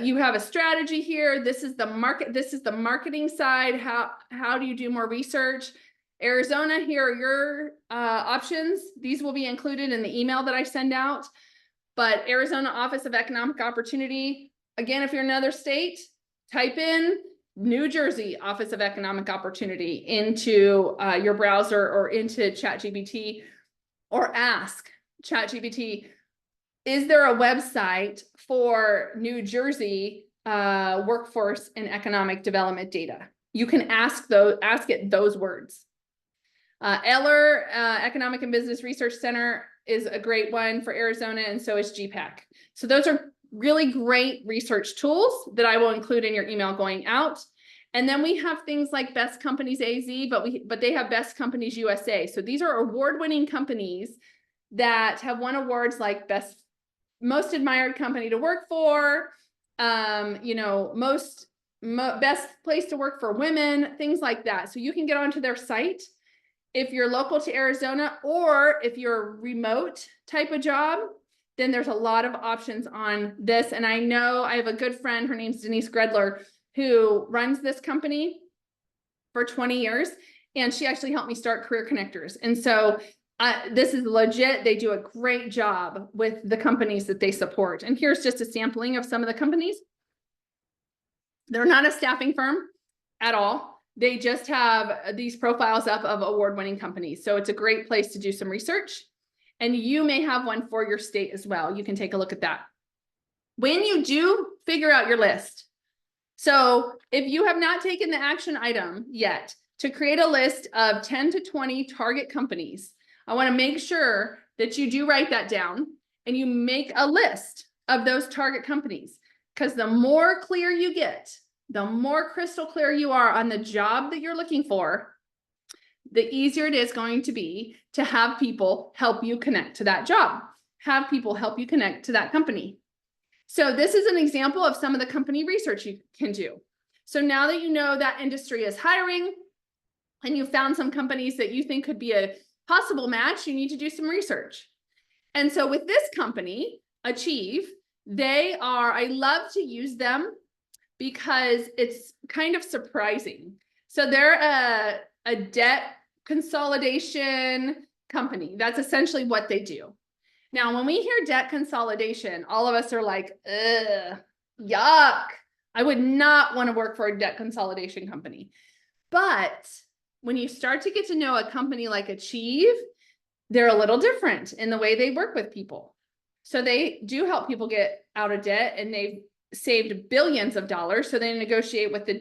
you have a strategy here. This is the market. This is the marketing side. How do you do more research? Arizona, here are your options. These will be included in the email that I send out. But Arizona Office of Economic Opportunity, again, if you're in another state, type in New Jersey Office of Economic Opportunity into your browser or into ChatGPT, or ask ChatGPT, is there a website for New Jersey workforce and economic development data? You can ask it those words. Eller Economic and Business Research Center is a great one for Arizona, and so is GPAC. So those are really great research tools that I will include in your email going out. And then we have things like Best Companies AZ, but they have Best Companies USA. So these are award-winning companies that have won awards like most admired company to work for, best place to work for women, things like that. So you can get onto their site if you're local to Arizona, or if you're a remote type of job, then there's a lot of options on this. And I know I have a good friend, her name's Denise Gredler, who runs this company for 20 years. And she actually helped me start Career Connectors. And so this is legit. They do a great job with the companies that they support. And here's just a sampling of some of the companies. They're not a staffing firm at all. They just have these profiles up of award-winning companies. So it's a great place to do some research. And you may have one for your state as well. You can take a look at that. When you do, figure out your list. So if you have not taken the action item yet to create a list of 10 to 20 target companies, I want to make sure that you do write that down and you make a list of those target companies, because the more clear you get, the more crystal clear you are on the job that you're looking for, the easier it is going to be to have people help you connect to that job, have people help you connect to that company. So this is an example of some of the company research you can do. So now that you know that industry is hiring and you found some companies that you think could be a possible match, you need to do some research. And so with this company, Achieve, I love to use them because it's kind of surprising. So they're a debt consolidation company. That's essentially what they do. Now, when we hear debt consolidation, all of us are like, ugh, yuck. I would not want to work for a debt consolidation company. But when you start to get to know a company like Achieve, they're a little different in the way they work with people. So they do help people get out of debt, and they've saved billions of dollars. So they negotiate with the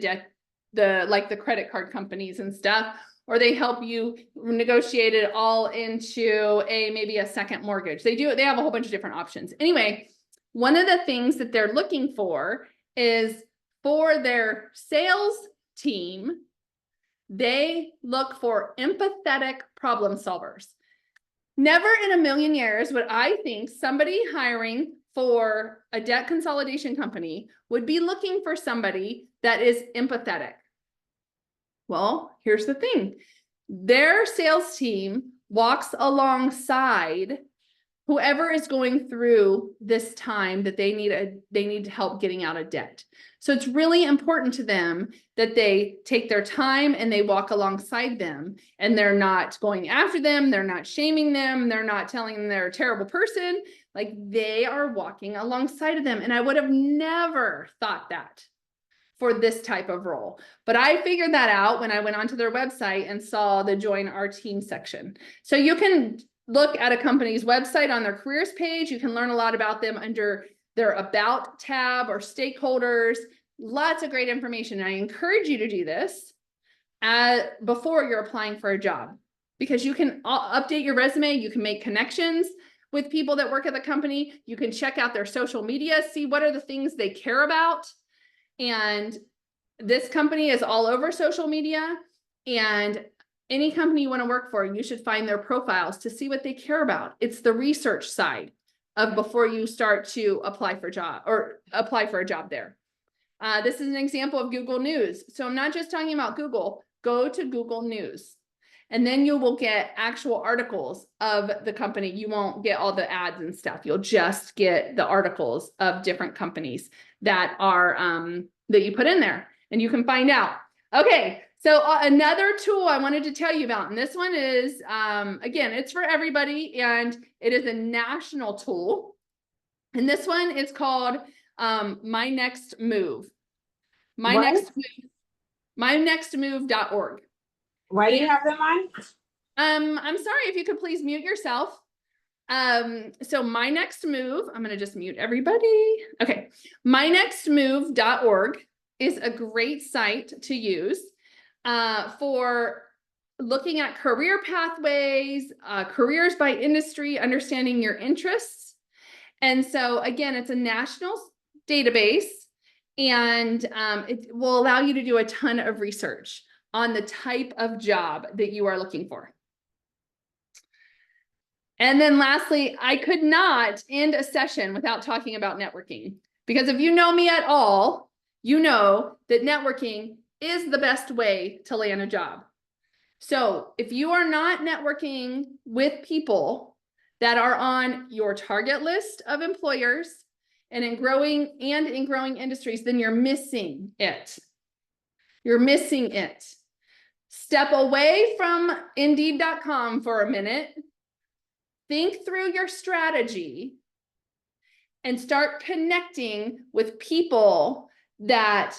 like the credit card companies and stuff, or they help you negotiate it all into maybe a second mortgage. They have a whole bunch of different options. Anyway, one of the things that they're looking for is for their sales team, they look for empathetic problem solvers. Never in a million years would I think somebody hiring for a debt consolidation company would be looking for somebody that is empathetic. Well, here's the thing. Their sales team walks alongside whoever is going through this time that they need help getting out of debt. So it's really important to them that they take their time and they walk alongside them, and they're not going after them. They're not shaming them. They're not telling them they're a terrible person. Like, they are walking alongside of them. And I would have never thought that for this type of role. But I figured that out when I went onto their website and saw the join our team section. So you can look at a company's website on their careers page. You can learn a lot about them under their about tab or stakeholders. Lots of great information. And I encourage you to do this before you're applying for a job, because you can update your resume. You can make connections with people that work at the company. You can check out their social media, see what are the things they care about. And this company is all over social media, and any company you want to work for, you should find their profiles to see what they care about. It's the research side of before you start to apply for a job there. This is an example of Google News. So I'm not just talking about Google. Go to Google News, and then you will get actual articles of the company. You won't get all the ads and stuff. You'll just get the articles of different companies that are that you put in there, and you can find out. Okay, so another tool I wanted to tell you about, and this one is again, it's for everybody, and it is a national tool. And this one is called My Next Move. MyNextMove.org. Why do you have them on? I'm sorry, if you could please mute yourself. So My Next Move, I'm going to just mute everybody. Okay. MyNextMove.org is a great site to use for looking at career pathways, careers by industry, understanding your interests. And so again, it's a national database, and it will allow you to do a ton of research on the type of job that you are looking for. And then lastly, I could not end a session without talking about networking, because if you know me at all, you know that networking is the best way to land a job. So if you are not networking with people that are on your target list of employers and in growing industries, then you're missing it. You're missing it. Step away from Indeed.com for a minute. Think through your strategy and start connecting with people that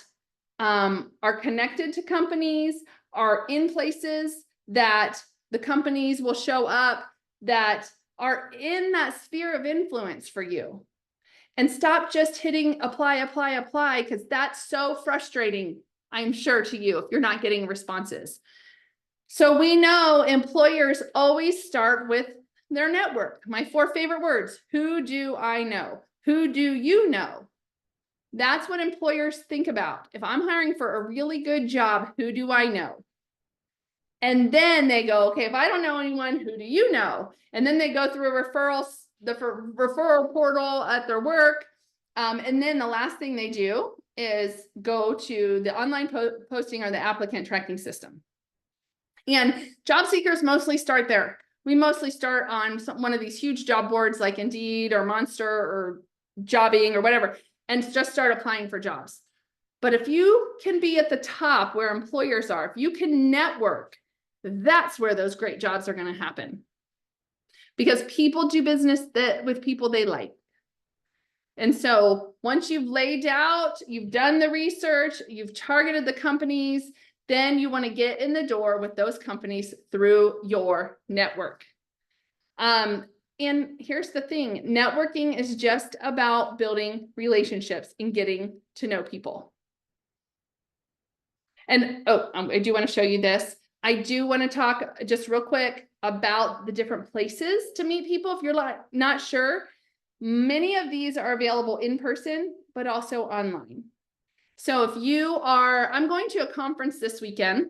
are connected to companies, are in places that the companies will show up, that are in that sphere of influence for you. And stop just hitting apply, because that's so frustrating, I'm sure, to you if you're not getting responses. So we know employers always start with their network. My 4 favorite words: who do I know? Who do you know? That's what employers think about. If I'm hiring for a really good job, who do I know? And then they go, okay, if I don't know anyone, who do you know? And then they go through the referral portal at their work. And then the last thing they do is go to the online posting or the applicant tracking system. And job seekers mostly start there. We mostly start on one of these huge job boards like Indeed or Monster or Jobbing or whatever, and just start applying for jobs. But if you can be at the top where employers are, if you can network, that's where those great jobs are going to happen. Because people do business with people they like. And so once you've laid out, you've done the research, you've targeted the companies, then you want to get in the door with those companies through your network. And here's the thing, networking is just about building relationships and getting to know people. And I do want to show you this. I do want to talk just real quick about the different places to meet people. If you're not sure, many of these are available in person, but also online. So if you are, I'm going to a conference this weekend,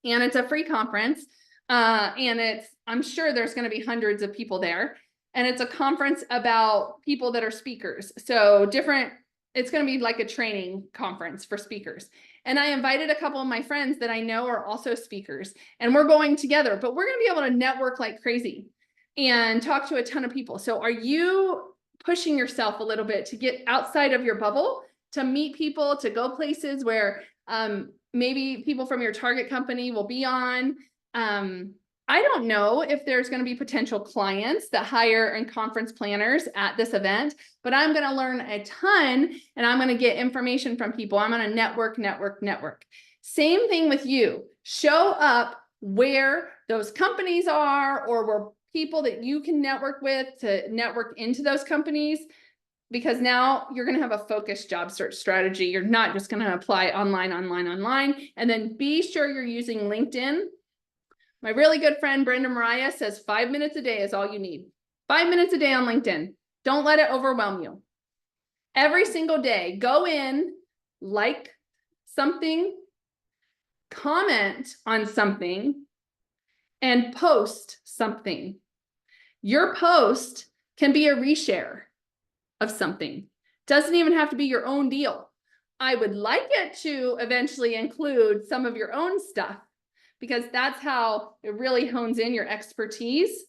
and it's a free conference. And I'm sure there's going to be hundreds of people there. And it's a conference about people that are speakers. So it's going to be like a training conference for speakers. And I invited a couple of my friends that I know are also speakers, and we're going together, but we're going to be able to network like crazy and talk to a ton of people. So are you pushing yourself a little bit to get outside of your bubble, to meet people, to go places where maybe people from your target company will be on? I don't know if there's going to be potential clients that hire and conference planners at this event, but I'm going to learn a ton, and I'm going to get information from people. I'm going to network. Same thing with you. Show up where those companies are, or where people that you can network with to network into those companies, because now you're going to have a focused job search strategy. You're not just going to apply online, and then be sure you're using LinkedIn. My really good friend, Brenda Mariah, says 5 minutes a day is all you need. 5 minutes a day on LinkedIn. Don't let it overwhelm you. Every single day, go in, like something, comment on something, and post something. Your post can be a reshare of something. Doesn't even have to be your own deal. I would like it to eventually include some of your own stuff, because that's how it really hones in your expertise.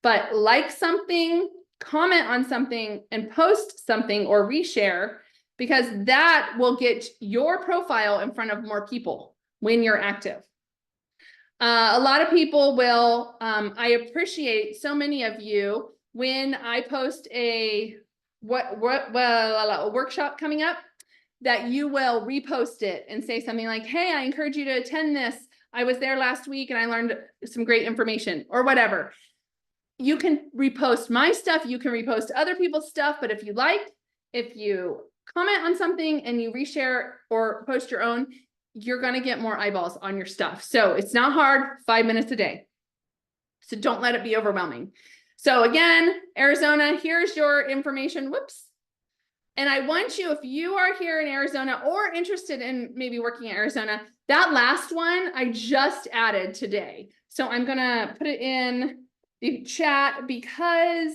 But like something, comment on something, and post something or reshare, because that will get your profile in front of more people when you're active. A lot of people will, I appreciate so many of you when I post a workshop coming up, that you will repost it and say something like, hey, I encourage you to attend this. I was there last week and I learned some great information, or whatever. You can repost my stuff. You can repost other people's stuff. But if you comment on something and you reshare or post your own, you're going to get more eyeballs on your stuff. So it's not hard, 5 minutes a day. So don't let it be overwhelming. So again, Arizona, here's your information. Whoops. And I want you, if you are here in Arizona or interested in maybe working in Arizona, that last one I just added today. So I'm going to put it in the chat, because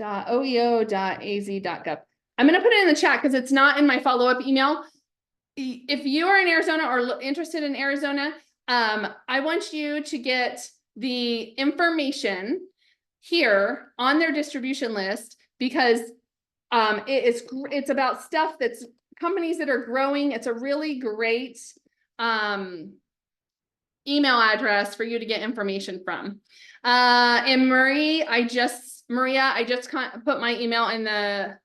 .oeo.az.gov. I'm going to put it in the chat because it's not in my follow-up email. If you are in Arizona or interested in Arizona, I want you to get the information here on their distribution list, because it's about stuff that's companies that are growing. It's a really great email address for you to get information from. And Maria, I just put my email in the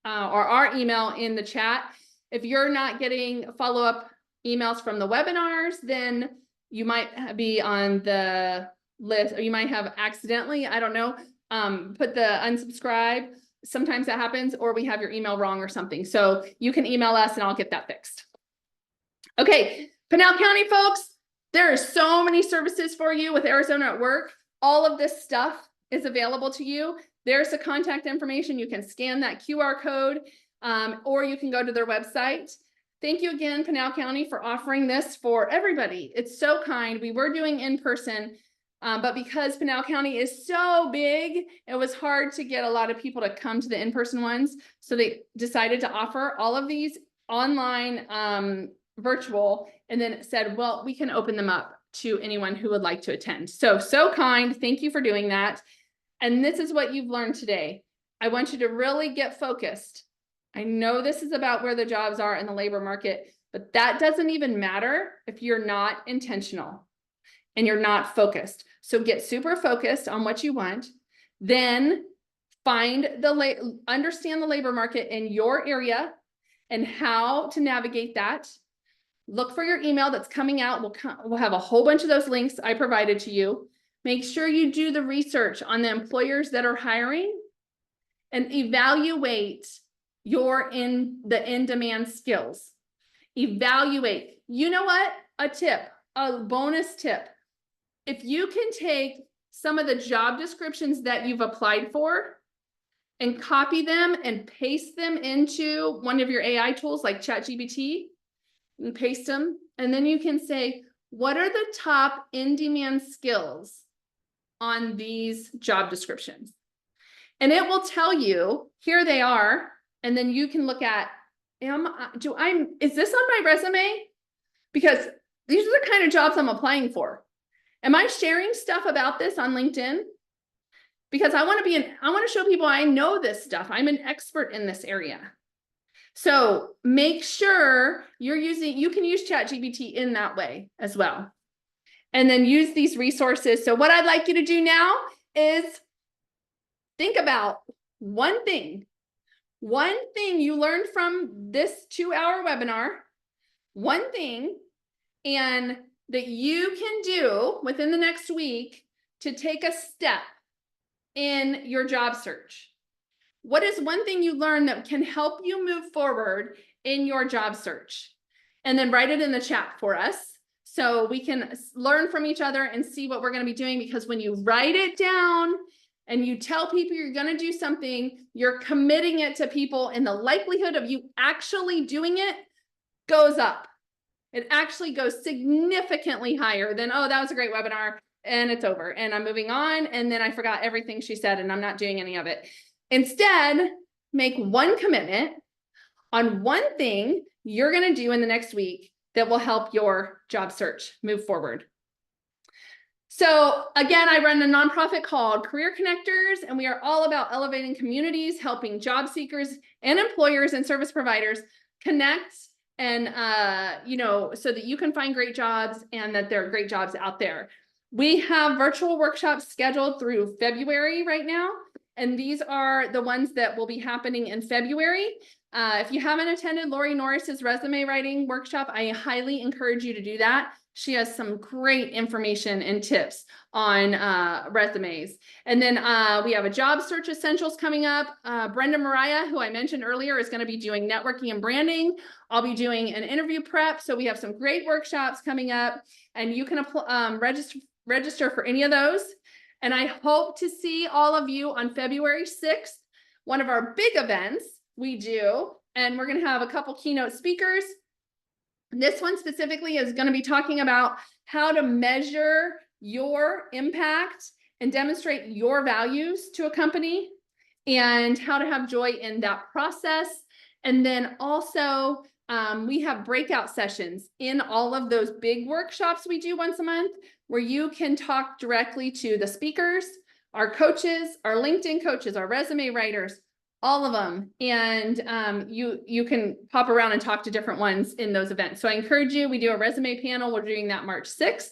or our email in the chat. If you're not getting follow-up emails from the webinars, then you might be on the list, or you might have accidentally, I don't know, put the unsubscribe. Sometimes that happens, or we have your email wrong or something. So you can email us and I'll get that fixed. Okay, Pinal County folks, there are so many services for you with Arizona at Work. All of this stuff is available to you. There's the contact information. You can scan that QR code, or you can go to their website. Thank you again, Pinal County, for offering this for everybody. It's so kind. We were doing in person, but because Pinal County is so big, it was hard to get a lot of people to come to the in-person ones. So they decided to offer all of these online, virtual, and then said, well, we can open them up to anyone who would like to attend. So kind. Thank you for doing that. And this is what you've learned today. I want you to really get focused. I know this is about where the jobs are in the labor market, but that doesn't even matter if you're not intentional and you're not focused. So get super focused on what you want, then understand the labor market in your area and how to navigate that. Look for your email that's coming out. We'll have a whole bunch of those links I provided to you. Make sure you do the research on the employers that are hiring and evaluate your in-demand skills. Evaluate. You know what? A bonus tip. If you can take some of the job descriptions that you've applied for and copy them and paste them into one of your AI tools like ChatGPT, and paste them, and then you can say, what are the top in-demand skills on these job descriptions? And it will tell you, here they are, and then you can look at, is this on my resume? Because these are the kind of jobs I'm applying for. Am I sharing stuff about this on LinkedIn? Because I want to show people I know this stuff. I'm an expert in this area. So make sure you can use ChatGPT in that way as well. And then use these resources. So what I'd like you to do now is think about one thing you learned from this 2-hour webinar, one thing, and that you can do within the next week to take a step in your job search. What is one thing you learned that can help you move forward in your job search? And then write it in the chat for us so we can learn from each other and see what we're going to be doing. Because when you write it down and you tell people you're going to do something, you're committing it to people, and the likelihood of you actually doing it goes up. It actually goes significantly higher than, oh, that was a great webinar and it's over and I'm moving on. And then I forgot everything she said and I'm not doing any of it. Instead, make one commitment on one thing you're going to do in the next week that will help your job search move forward. So again, I run a nonprofit called Career Connectors, and we are all about elevating communities, helping job seekers and employers and service providers connect and, so that you can find great jobs and that there are great jobs out there. We have virtual workshops scheduled through February right now. And these are the ones that will be happening in February. If you haven't attended Lori Norris's resume writing workshop, I highly encourage you to do that. She has some great information and tips on resumes. And then we have a job search essentials coming up. Brenda Mariah, who I mentioned earlier, is going to be doing networking and branding. I'll be doing an interview prep. So we have some great workshops coming up, and you can register for any of those. And I hope to see all of you on February 6th, one of our big events we do. And we're going to have a couple keynote speakers. This one specifically is going to be talking about how to measure your impact and demonstrate your values to a company and how to have joy in that process. And then also we have breakout sessions in all of those big workshops we do once a month, where you can talk directly to the speakers, our coaches, our LinkedIn coaches, our resume writers, all of them. And you can pop around and talk to different ones in those events. So I encourage you, we do a resume panel. We're doing that March 6th.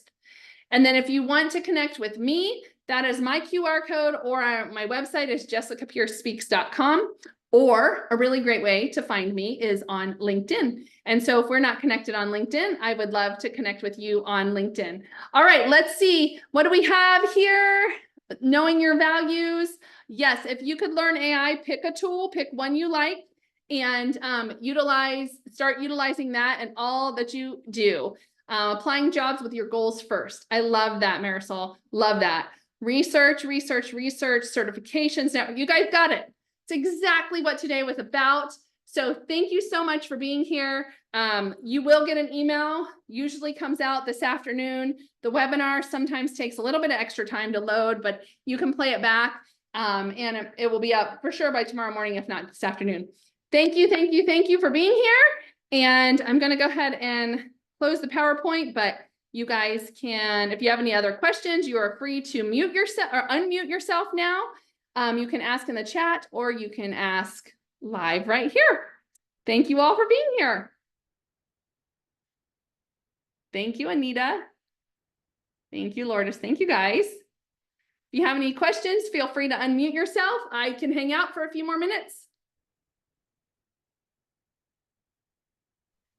And then if you want to connect with me, that is my QR code, or my website is jessicapiercespeaks.com. Or a really great way to find me is on LinkedIn. And so if we're not connected on LinkedIn, I would love to connect with you on LinkedIn. All right, let's see. What do we have here? Knowing your values. Yes, if you could learn AI, pick a tool, pick one you like, and start utilizing that in all that you do. Applying jobs with your goals first. I love that, Marisol. Love that. Research, certifications. Now, you guys got it. It's exactly what today was about. So thank you so much for being here. You will get an email, usually comes out this afternoon. The webinar sometimes takes a little bit of extra time to load, but you can play it back and it will be up for sure by tomorrow morning, if not this afternoon. Thank you for being here. And I'm going to go ahead and close the PowerPoint, but you guys can, if you have any other questions, you are free to mute yourself or unmute yourself now. You can ask in the chat, or you can ask live right here. Thank you all for being here. Thank you, Anita. Thank you, Lourdes. Thank you, guys. If you have any questions, feel free to unmute yourself. I can hang out for a few more minutes.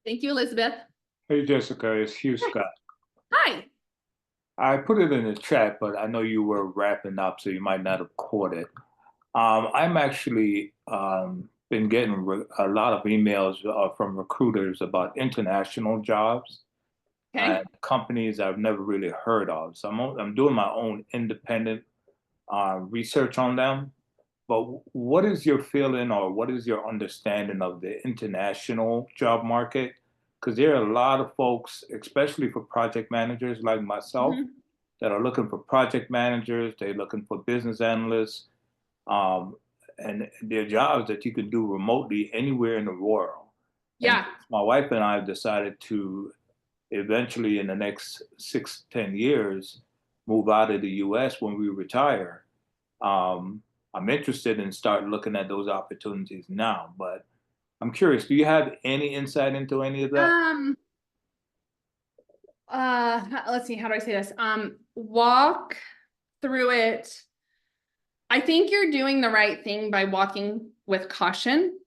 Thank you, Elizabeth. Hey, Jessica, it's Hugh Scott. Hi. I put it in the chat, but I know you were wrapping up, so you might not have caught it. I'm actually been getting a lot of emails from recruiters about international jobs Okay. and companies I've never really heard of. So I'm doing my own independent research on them. But what is your feeling or what is your understanding of the international job market? Because there are a lot of folks, especially for project managers like myself, Mhm. that are looking for project managers, they're looking for business analysts, um, and they're jobs that you can do remotely anywhere in the world. And Yeah. my wife and I have decided to eventually, in the next 6 to 10 years, move out of the US when we retire. Um, I'm interested in start looking at those opportunities now, but I'm curious, do you have any insight into any of that? Um, let's see, how do I say this? Walk through it. I think you're doing the right thing by walking with caution.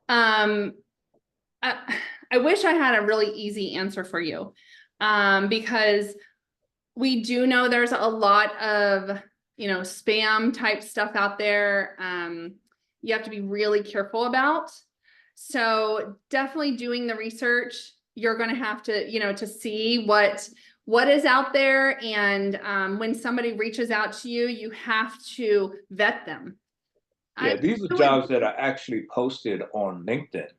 Um, I wish I had a really easy answer for you. Because we do know there's a lot of, spam type stuff out there. You have to be really careful about. So definitely doing the research. You're going to have to, to see what is out there. And when somebody reaches out to you, you have to vet them. Yeah, these are jobs that are actually posted on LinkedIn.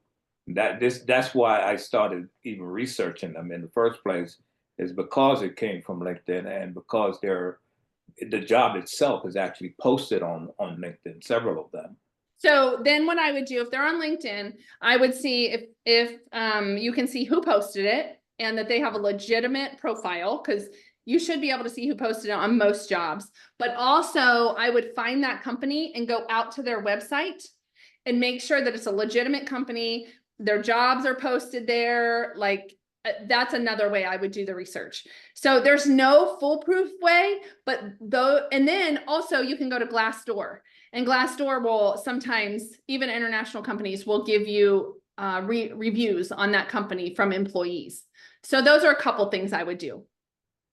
That's why I started even researching them in the first place, is because it came from LinkedIn and because the job itself is actually posted on LinkedIn, several of them. So then what I would do if they're on LinkedIn, I would see if you can see who posted it and that they have a legitimate profile, because you should be able to see who posted it on most jobs. But also I would find that company and go out to their website and make sure that it's a legitimate company. Their jobs are posted there. Like that's another way I would do the research. So there's no foolproof way, but though, and then also you can go to Glassdoor. And Glassdoor will sometimes, even international companies will give you reviews on that company from employees. So those are a couple things I would do.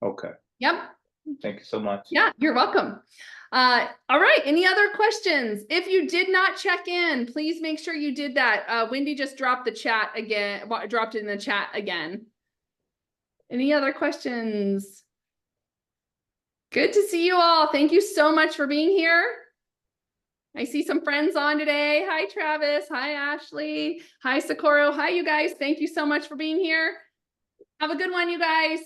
Okay, Yep. thank you so much. Yeah, you're welcome. All right, any other questions? If you did not check in, please make sure you did that. Wendy just dropped the chat again, dropped it in the chat again. Any other questions? Good to see you all. Thank you so much for being here. I see some friends on today. Hi, Travis. Hi, Ashley. Hi, Socorro. Hi, you guys. Thank you so much for being here. Have a good one, you guys.